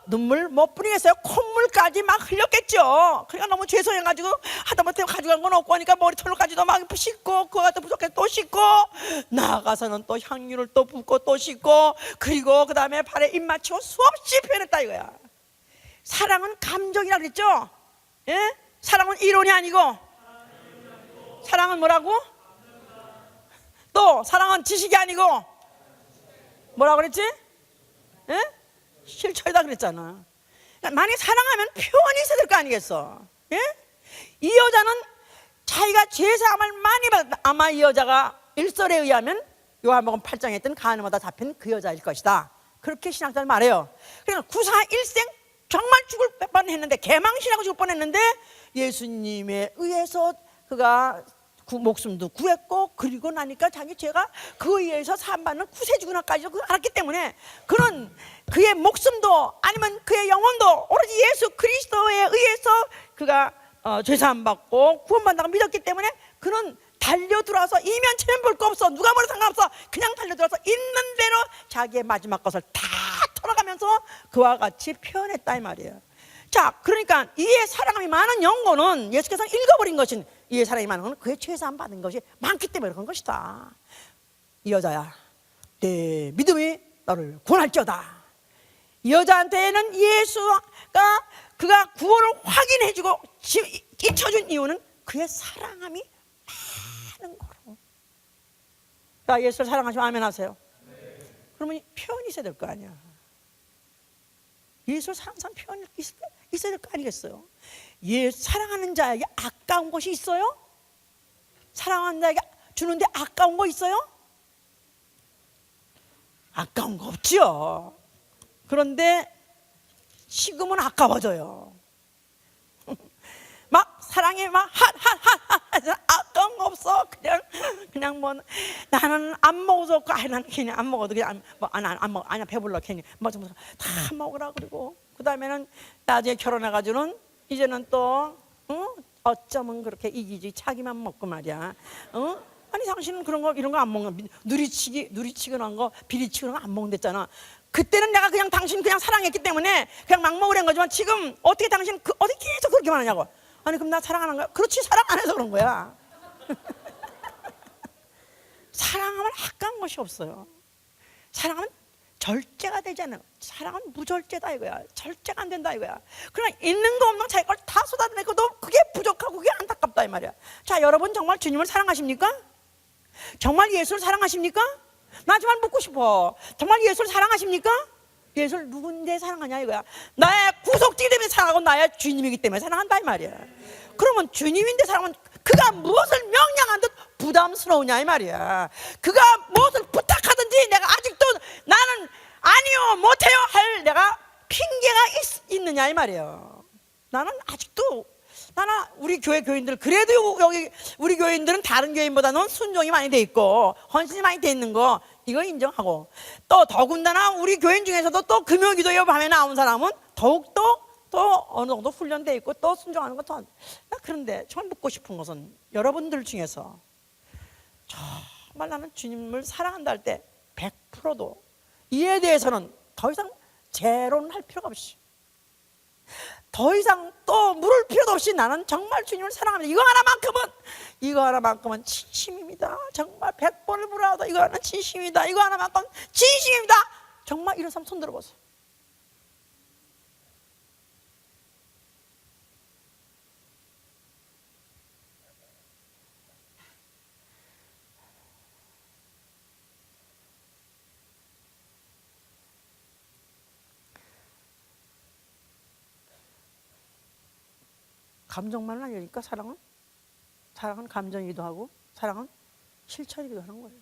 눈물 못 뿌리겠어요. 콧물까지 막 흘렸겠죠. 그러니까 너무 죄송해가지고 하다못해 가져간 건 없고 하니까 머리털까지도 막 씻고, 그거 갖다 부족해 또 씻고, 나가서는 또 향유를 또 붓고 또 씻고, 그리고 그 다음에 발에 입 맞추고 수없이 표현했다 이거야. 사랑은 감정이라 그랬죠. 예? 사랑은 이론이 아니고, 사랑은 뭐라고? 또 사랑은 지식이 아니고 뭐라고 그랬지? 예? 실천이다 그랬잖아. 만약 사랑하면 표현이 있어야 될 거 아니겠어? 예? 이 여자는 자기가 죄사함을 많이 받았다. 아마 이 여자가 일설에 의하면 요한복음 8장에 있던 간음하다 잡힌 그 여자일 것이다. 그렇게 신학자는 말해요. 그러니까 구사 일생 정말 죽을 뻔했는데, 개망신하고 죽을 뻔했는데 예수님에 의해서 그가 목숨도 구했고, 그리고 나니까 자기 죄가 그에 의해서 사함받는 구세주구나까지 알았기 때문에 그는 그의 목숨도 아니면 그의 영혼도 오로지 예수 그리스도에 의해서 그가 죄사함받고 구원받는다고 믿었기 때문에 그는 달려들어와서 이면 체면 볼 거 없어, 누가 뭐래도 상관없어, 그냥 달려들어서 있는 대로 자기의 마지막 것을 다 털어가면서 그와 같이 표현했다 이 말이에요. 자, 그러니까 이에 사랑함이 많은 영혼은 예수께서 읽어버린 것인, 이에 사랑이 많은 것은 그의 죄사함 받은 것이 많기 때문에 그런 것이다. 이 여자야, 내 믿음이 너를 구원할지어다. 이 여자한테는 예수가 그가 구원을 확인해주고 잊혀준 이유는 그의 사랑함이 많은 거로. 자, 예수를 사랑하시면 아멘 하세요. 그러면 표현이 있어야 될 거 아니야. 예수를 사랑하는 사람 표현이 있어야 될 거 아니겠어요? 사랑하는 자에게 아까운 것이 있어요? 사랑하는 자에게 주는데 아까운 거 있어요? 아까운 거 없지요. 그런데 지금은 아까워져요. 막 사랑에 막 아까운 거 없어. 그냥 뭐 나는 안 먹어도 나는 그냥 안 먹어도 그냥 안 먹어. 아니야, 배불러 괜히 다 먹으라. 그리고 그 다음에는 나중에 결혼해가지고는 이제는 또 어쩌면 그렇게 이기지, 자기만 먹고 말이야. 아니 당신은 그런 거 이런 거 안 먹는, 누리치기는 거 비리치기는 거 안 먹는댔잖아. 그때는 내가 그냥 당신 그냥 사랑했기 때문에 그냥 막 먹으려는 거지만 지금 어떻게 당신 어떻게 계속 그렇게만 하냐고. 아니 그럼 나 사랑하는 거야? 그렇지, 사랑 안 해서 그런 거야. 사랑하면 아까운 것이 없어요. 사랑하면 절제가 되지 않아요. 사랑은 무절제다 이거야. 절제가 안 된다 이거야. 그러나 있는 거 없는 거 자기 걸 다 쏟아내고도 그게 부족하고 그게 안타깝다 이 말이야. 자, 여러분 정말 주님을 사랑하십니까? 정말 예수를 사랑하십니까? 나 정말 묻고 싶어. 정말 예수를 사랑하십니까? 예수를 누군데 사랑하냐 이거야. 나의 구속지 때문에 사랑하고 나의 주님이기 때문에 사랑한다 이 말이야. 그러면 주님인데 사랑하면 그가 무엇을 명령한 듯 부담스러우냐 이 말이야. 그가 무엇을 부탁하든지 내가 아직도 나는 아니요 못해요 할 내가 핑계가 있느냐 이 말이에요. 나는 아직도 우리 교회 교인들, 그래도 여기 우리 교인들은 다른 교인보다는 순종이 많이 돼 있고 헌신이 많이 돼 있는 거 이거 인정하고, 또 더군다나 우리 교인 중에서도 또 금요기도에 밤에 나온 사람은 더욱더 또 어느 정도 훈련돼 있고 또 순종하는 것도. 그런데 정말 묻고 싶은 것은 여러분들 중에서 정말 나는 주님을 사랑한다 할 때 100%도 이에 대해서는 더 이상 재론을 할 필요가 없이, 더 이상 또 물을 필요도 없이 나는 정말 주님을 사랑합니다. 이거 하나만큼은 진심입니다. 정말 100번을 물어도 이거 하나 진심입니다. 이거 하나만큼 진심입니다. 정말 이런 사람 손 들어보세요. 감정만 아니니까 사랑은 감정이기도 하고 사랑은 실천이기도 하는 거예요.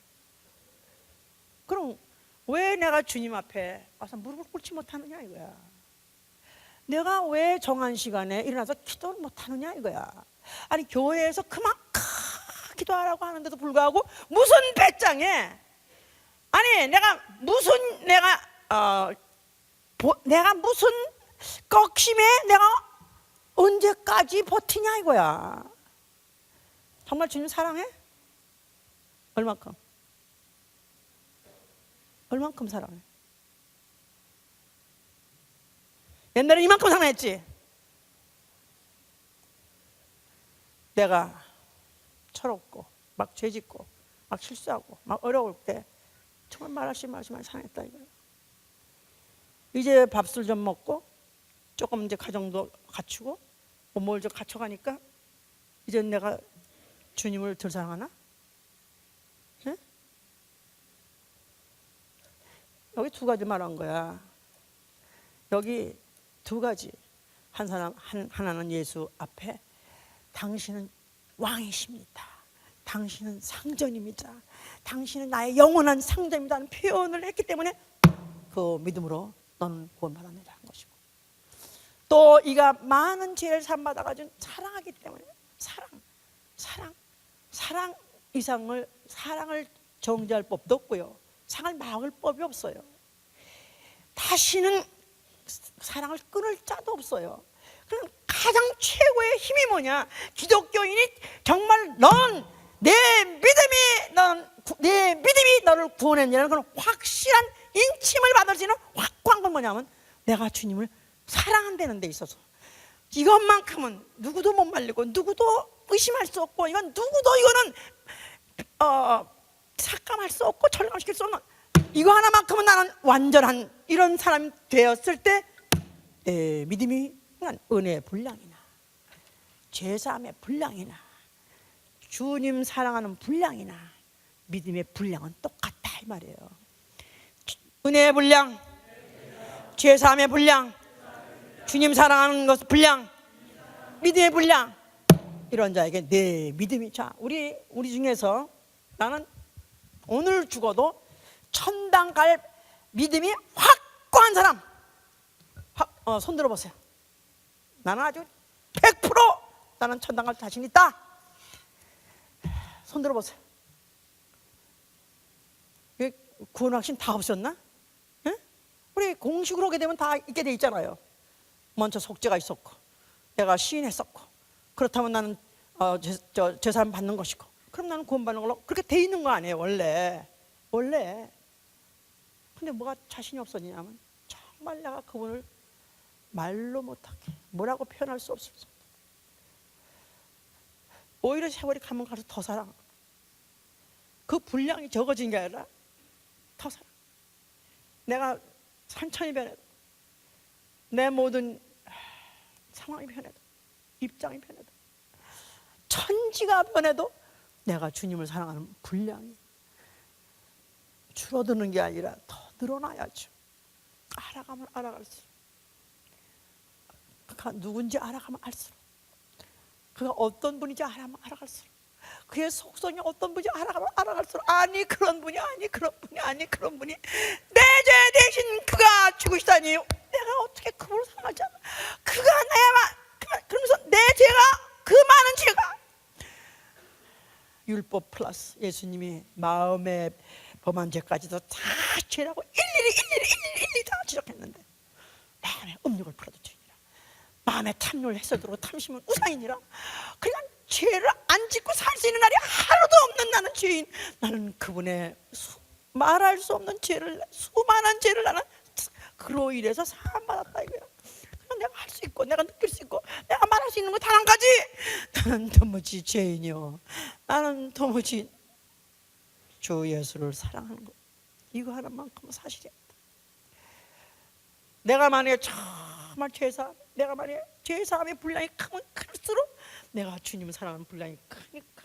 그럼 왜 내가 주님 앞에 와서 무릎을 꿇지 못하느냐 이거야. 내가 왜 정한 시간에 일어나서 기도를 못하느냐 이거야. 아니 교회에서 그만큼 기도하라고 하는데도 불구하고 무슨 배짱에, 아니 내가 무슨 꺽심에 내가 언제까지 버티냐 이거야. 정말 주님 사랑해? 얼만큼 사랑해? 옛날에 이만큼 사랑했지. 내가 철없고 막 죄짓고 막 실수하고 막 어려울 때 정말 말하시 사랑했다 이거야. 이제 밥술 좀 먹고 조금 이제 가정도 갖추고 뭘 좀 갖춰가니까 이제 내가 주님을 덜 사랑하나? 네? 여기 두 가지 말한 거야. 여기 두 가지. 하나는 예수 앞에 당신은 왕이십니다. 당신은 상전입니다. 당신은 나의 영원한 상전입니다 하는 표현을 했기 때문에 그 믿음으로 너는 구원받았느냐 한 것이고, 또 이가 많은 죄를 사함받아가지고 사랑하기 때문에 사랑 이상을, 사랑을 정죄할 법도 없고요, 사랑을 막을 법이 없어요. 다시는 사랑을 끊을 자도 없어요. 그럼 가장 최고의 힘이 뭐냐? 기독교인이 정말 내 믿음이 너를 구원했냐는 그런 확실한 인침을 받을 수 있는 확고한 건 뭐냐면 내가 주님을 사랑한다는 데 있어서 이것만큼은 누구도 못 말리고 누구도 의심할 수 없고, 이건 누구도 이거는 삭감할 수 없고 절감시킬 수 없는, 이거 하나만큼은 나는 완전한 이런 사람이 되었을 때 믿음이 은혜의 분량이나 죄사함의 분량이나 주님 사랑하는 분량이나 믿음의 분량은 똑같다 이 말이에요. 은혜의 분량, 죄사함의 분량, 주님 사랑하는 것 분량, 믿음의 분량, 이런 자에게 내 믿음이, 자 우리 중에서 나는 오늘 죽어도 천당 갈 믿음이 확고한 사람 손 들어보세요. 나는 아주 100% 나는 천당 갈 자신 있다. 손 들어보세요. 구원 확신 다 없었나? 예? 우리 공식으로 오게 되면 다 있게 돼 있잖아요. 먼저 속죄가 있었고 내가 시인했었고, 그렇다면 나는 제사함 받는 것이고, 그럼 나는 구원받는 걸로 그렇게 돼 있는 거 아니에요 원래. 근데 뭐가 자신이 없었냐면 정말 내가 그분을 말로 못하게, 뭐라고 표현할 수 없을 정도, 오히려 세월이 가면 갈수록 더 사랑, 그 분량이 적어진 게 아니라 더 사랑. 내가 산천이 변해도, 내 모든 상황이 변해도, 입장이 변해도, 천지가 변해도 내가 주님을 사랑하는 분량이 줄어드는 게 아니라 더 늘어나야죠. 알아가면 알아갈수록, 그가 누군지 알아가면 알수록, 그가 어떤 분인지 알아가면 알아갈수록, 그의 속성이 어떤 분인지 알아가면 알아갈수록, 아니 그런 분이 내 죄 대신 그가 죽으시다니 내가 어떻게 그분을 사랑하지 않아? 그가 그러면서 내 죄가, 그 많은 죄가, 율법 플러스 예수님이 마음에 범한 죄까지도 다 죄라고 일일이 다 지적했는데, 마음에 음욕을 풀어도 죄니라, 마음에 탐욕을 해서도록 탐심은 우상이니라. 그냥 죄를 안 짓고 살 수 있는 날이 하루도 없는 나는 죄인, 나는 그분의 말할 수 없는 죄를, 수많은 죄를 나는 그로 인해서 사함받았다 이거야. 내가 할 수 있고, 내가 느낄 수 있고, 내가 말할 수 있는 거 단 한 가지, 나는 도무지 죄인이요, 나는 도무지 주 예수를 사랑하는 거, 이거 하나만큼은 사실이야. 내가 만약에 정말 내가 만약에 죄사함의 분량이 크면 클수록 내가 주님을 사랑하는 분량이 크니까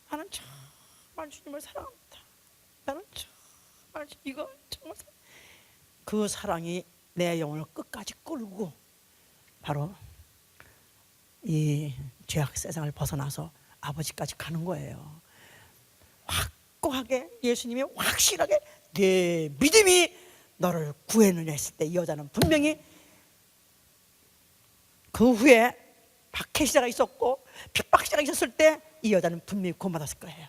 나는 정말 주님을 사랑합니다. 나는 정말 이거 정말 그 사랑이 내 영혼을 끝까지 끌고 바로 이 죄악 세상을 벗어나서 아버지까지 가는 거예요. 확고하게, 예수님이 확실하게 내 믿음이 너를 구해느냐 했을 때 이 여자는 분명히 그 후에 박해시자가 있었고 핍박시자가 있었을 때 이 여자는 분명히 구원받았을 거예요.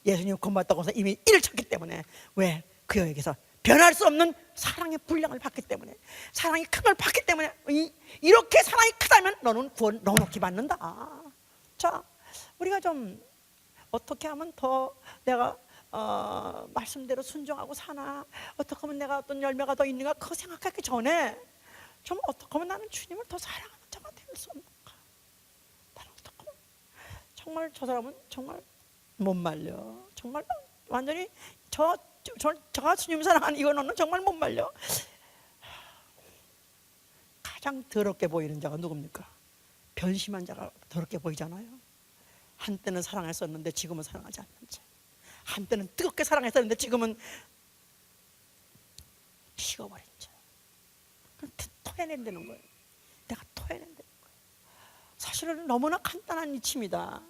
예수님이 구원받았다고 해서 이미 일을 쳤기 때문에, 왜? 그 여에게서 변할 수 없는 사랑의 분량을 받기 때문에, 사랑이 큰 걸 받기 때문에, 이렇게 사랑이 크다면 너는 구원 넉넉히 받는다. 자, 우리가 좀 어떻게 하면 더 내가 말씀대로 순종하고 사나, 어떻게 하면 내가 어떤 열매가 더 있는가, 그거 생각하기 전에 좀 어떻게 하면 나는 주님을 더 사랑하는 자가 될 수 없는가. 나는 어떻게 하면, 정말 저 사람은 정말 못 말려, 정말 완전히 저가 주님 사랑하는 이거는 정말 못 말려. 가장 더럽게 보이는 자가 누굽니까? 변심한 자가 더럽게 보이잖아요. 한때는 사랑했었는데 지금은 사랑하지 않는 자, 한때는 뜨겁게 사랑했었는데 지금은 식어버린 자, 토해낸다는 거예요. 내가 토해낸다는 거예요. 사실은 너무나 간단한 이치입니다.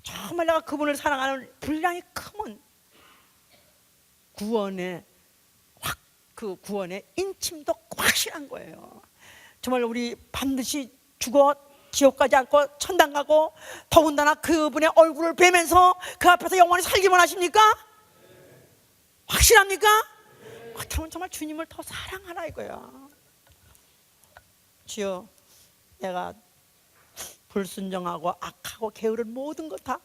정말 내가 그분을 사랑하는 분량이 크면 구원의 그 구원의 인침도 확실한 거예요. 정말 우리 반드시 죽어 지옥 가지 않고 천당 가고, 더군다나 그분의 얼굴을 뵈면서 그 앞에서 영원히 살기만 하십니까? 확실합니까? 그렇다면 정말 주님을 더 사랑하라 이거야. 주여, 내가 불순종하고 악하고 게으른 모든 것 다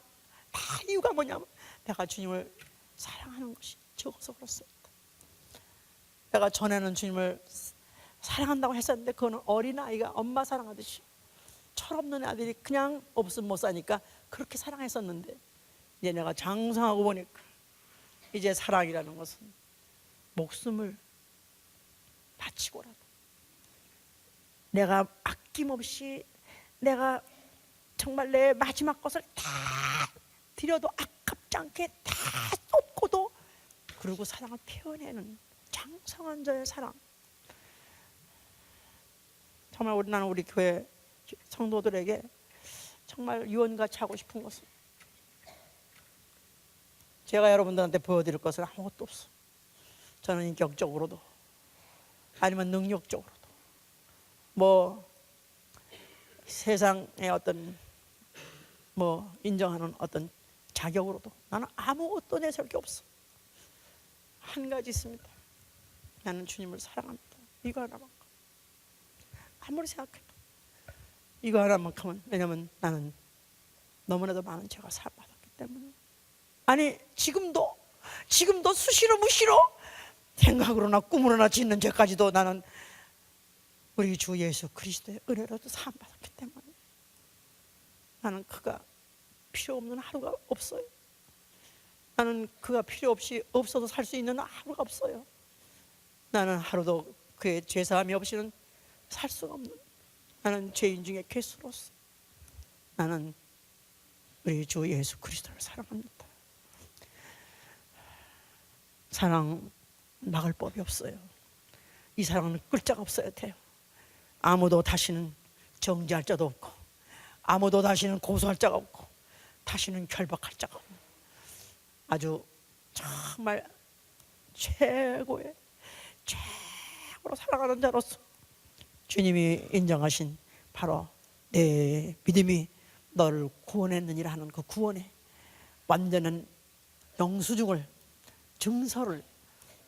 이유가 뭐냐면 내가 주님을 사랑하는 것이 적어서 그렇습니다. 내가 전에는 주님을 사랑한다고 했었는데 그거는 어린아이가 엄마 사랑하듯이, 철없는 아들이 그냥 없으면 못 사니까 그렇게 사랑했었는데, 이제 내가 장성하고 보니까 이제 사랑이라는 것은 목숨을 바치고라도 내가 아낌없이, 내가 정말 내 마지막 것을 다 드려도 아깝지 않게 다 쏟고도 그리고 사랑을 표현하는 장성한 자의 사랑. 정말 나는 우리 교회 성도들에게 정말 유언같이 하고 싶은 것은, 제가 여러분들한테 보여드릴 것은 아무것도 없어. 저는 인격적으로도 아니면 능력적으로도 뭐 세상의 어떤 뭐 인정하는 어떤 자격으로도 나는 아무것도 내세울 게 없어. 한 가지 있습니다. 나는 주님을 사랑합니다. 이거 하나만큼. 아무리 생각해도 이거 하나만큼은, 왜냐면 나는 너무나도 많은 죄가 사함받았기 때문에. 아니 지금도 수시로 무시로 생각으로나 꿈으로나 짓는 죄까지도 나는 우리 주 예수 그리스도의 은혜로도 사함받았기 때문에 나는 그가 필요 없는 하루가 없어요. 나는 그가 필요 없이 없어도 살 수 있는 하루가 없어요. 나는 하루도 그의 죄사함이 없이는 살 수가 없는, 나는 죄인 중에 괴수로서 나는 우리 주 예수 그리스도를 사랑합니다. 사랑 막을 법이 없어요. 이 사랑은 끌 자가 없어야 돼요. 아무도 다시는 정죄할 자도 없고, 아무도 다시는 고소할 자가 없고, 다시는 결박할 자가 없고, 아주 정말 최고로 살아가는 자로서 주님이 인정하신 바로 내 믿음이 너를 구원했느니라 하는 그 구원의 완전한 영수증을, 증서를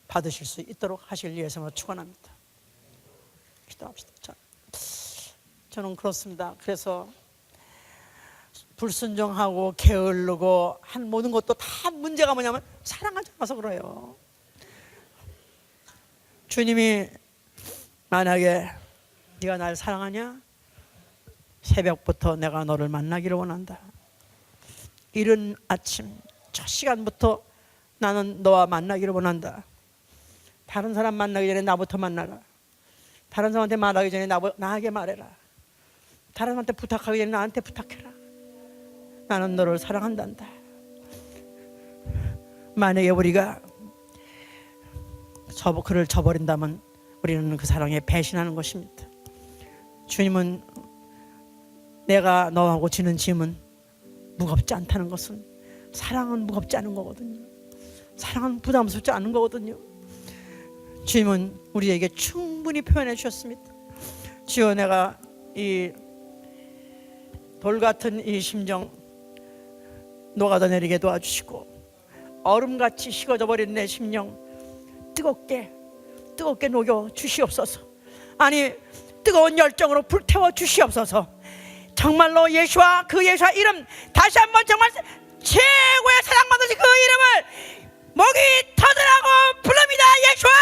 받으실 수 있도록 하실 예수님을 축원합니다. 기도합시다. 저는 그렇습니다. 그래서 불순종하고 게으르고 한 모든 것도 다 문제가 뭐냐면 사랑하지 않아서 그래요. 주님이 만약에 네가 날 사랑하냐? 새벽부터 내가 너를 만나기를 원한다. 이른 아침 첫 시간부터 나는 너와 만나기를 원한다. 다른 사람 만나기 전에 나부터 만나라. 다른 사람한테 말하기 전에 나에게 말해라. 다른 사람한테 부탁하기 전에 나한테 부탁해라. 나는 너를 사랑한단다. 만약에 우리가 그를 저버린다면 우리는 그 사랑에 배신하는 것입니다. 주님은 내가 너하고 지는 짐은 무겁지 않다는 것은, 사랑은 무겁지 않은 거거든요. 사랑은 부담스럽지 않은 거거든요. 주님은 우리에게 충분히 표현해 주셨습니다. 주여, 내가 이 돌같은 이 심정 녹아져 내리게 도와주시고, 얼음같이 식어져 버린 내 심령 뜨겁게 녹여 주시옵소서. 아니, 뜨거운 열정으로 불태워 주시옵소서. 정말로 예수와 그 예수와 이름, 다시 한번 정말 최고의 사랑받으신 그 이름을 목이 터지라고 부릅니다. 예수와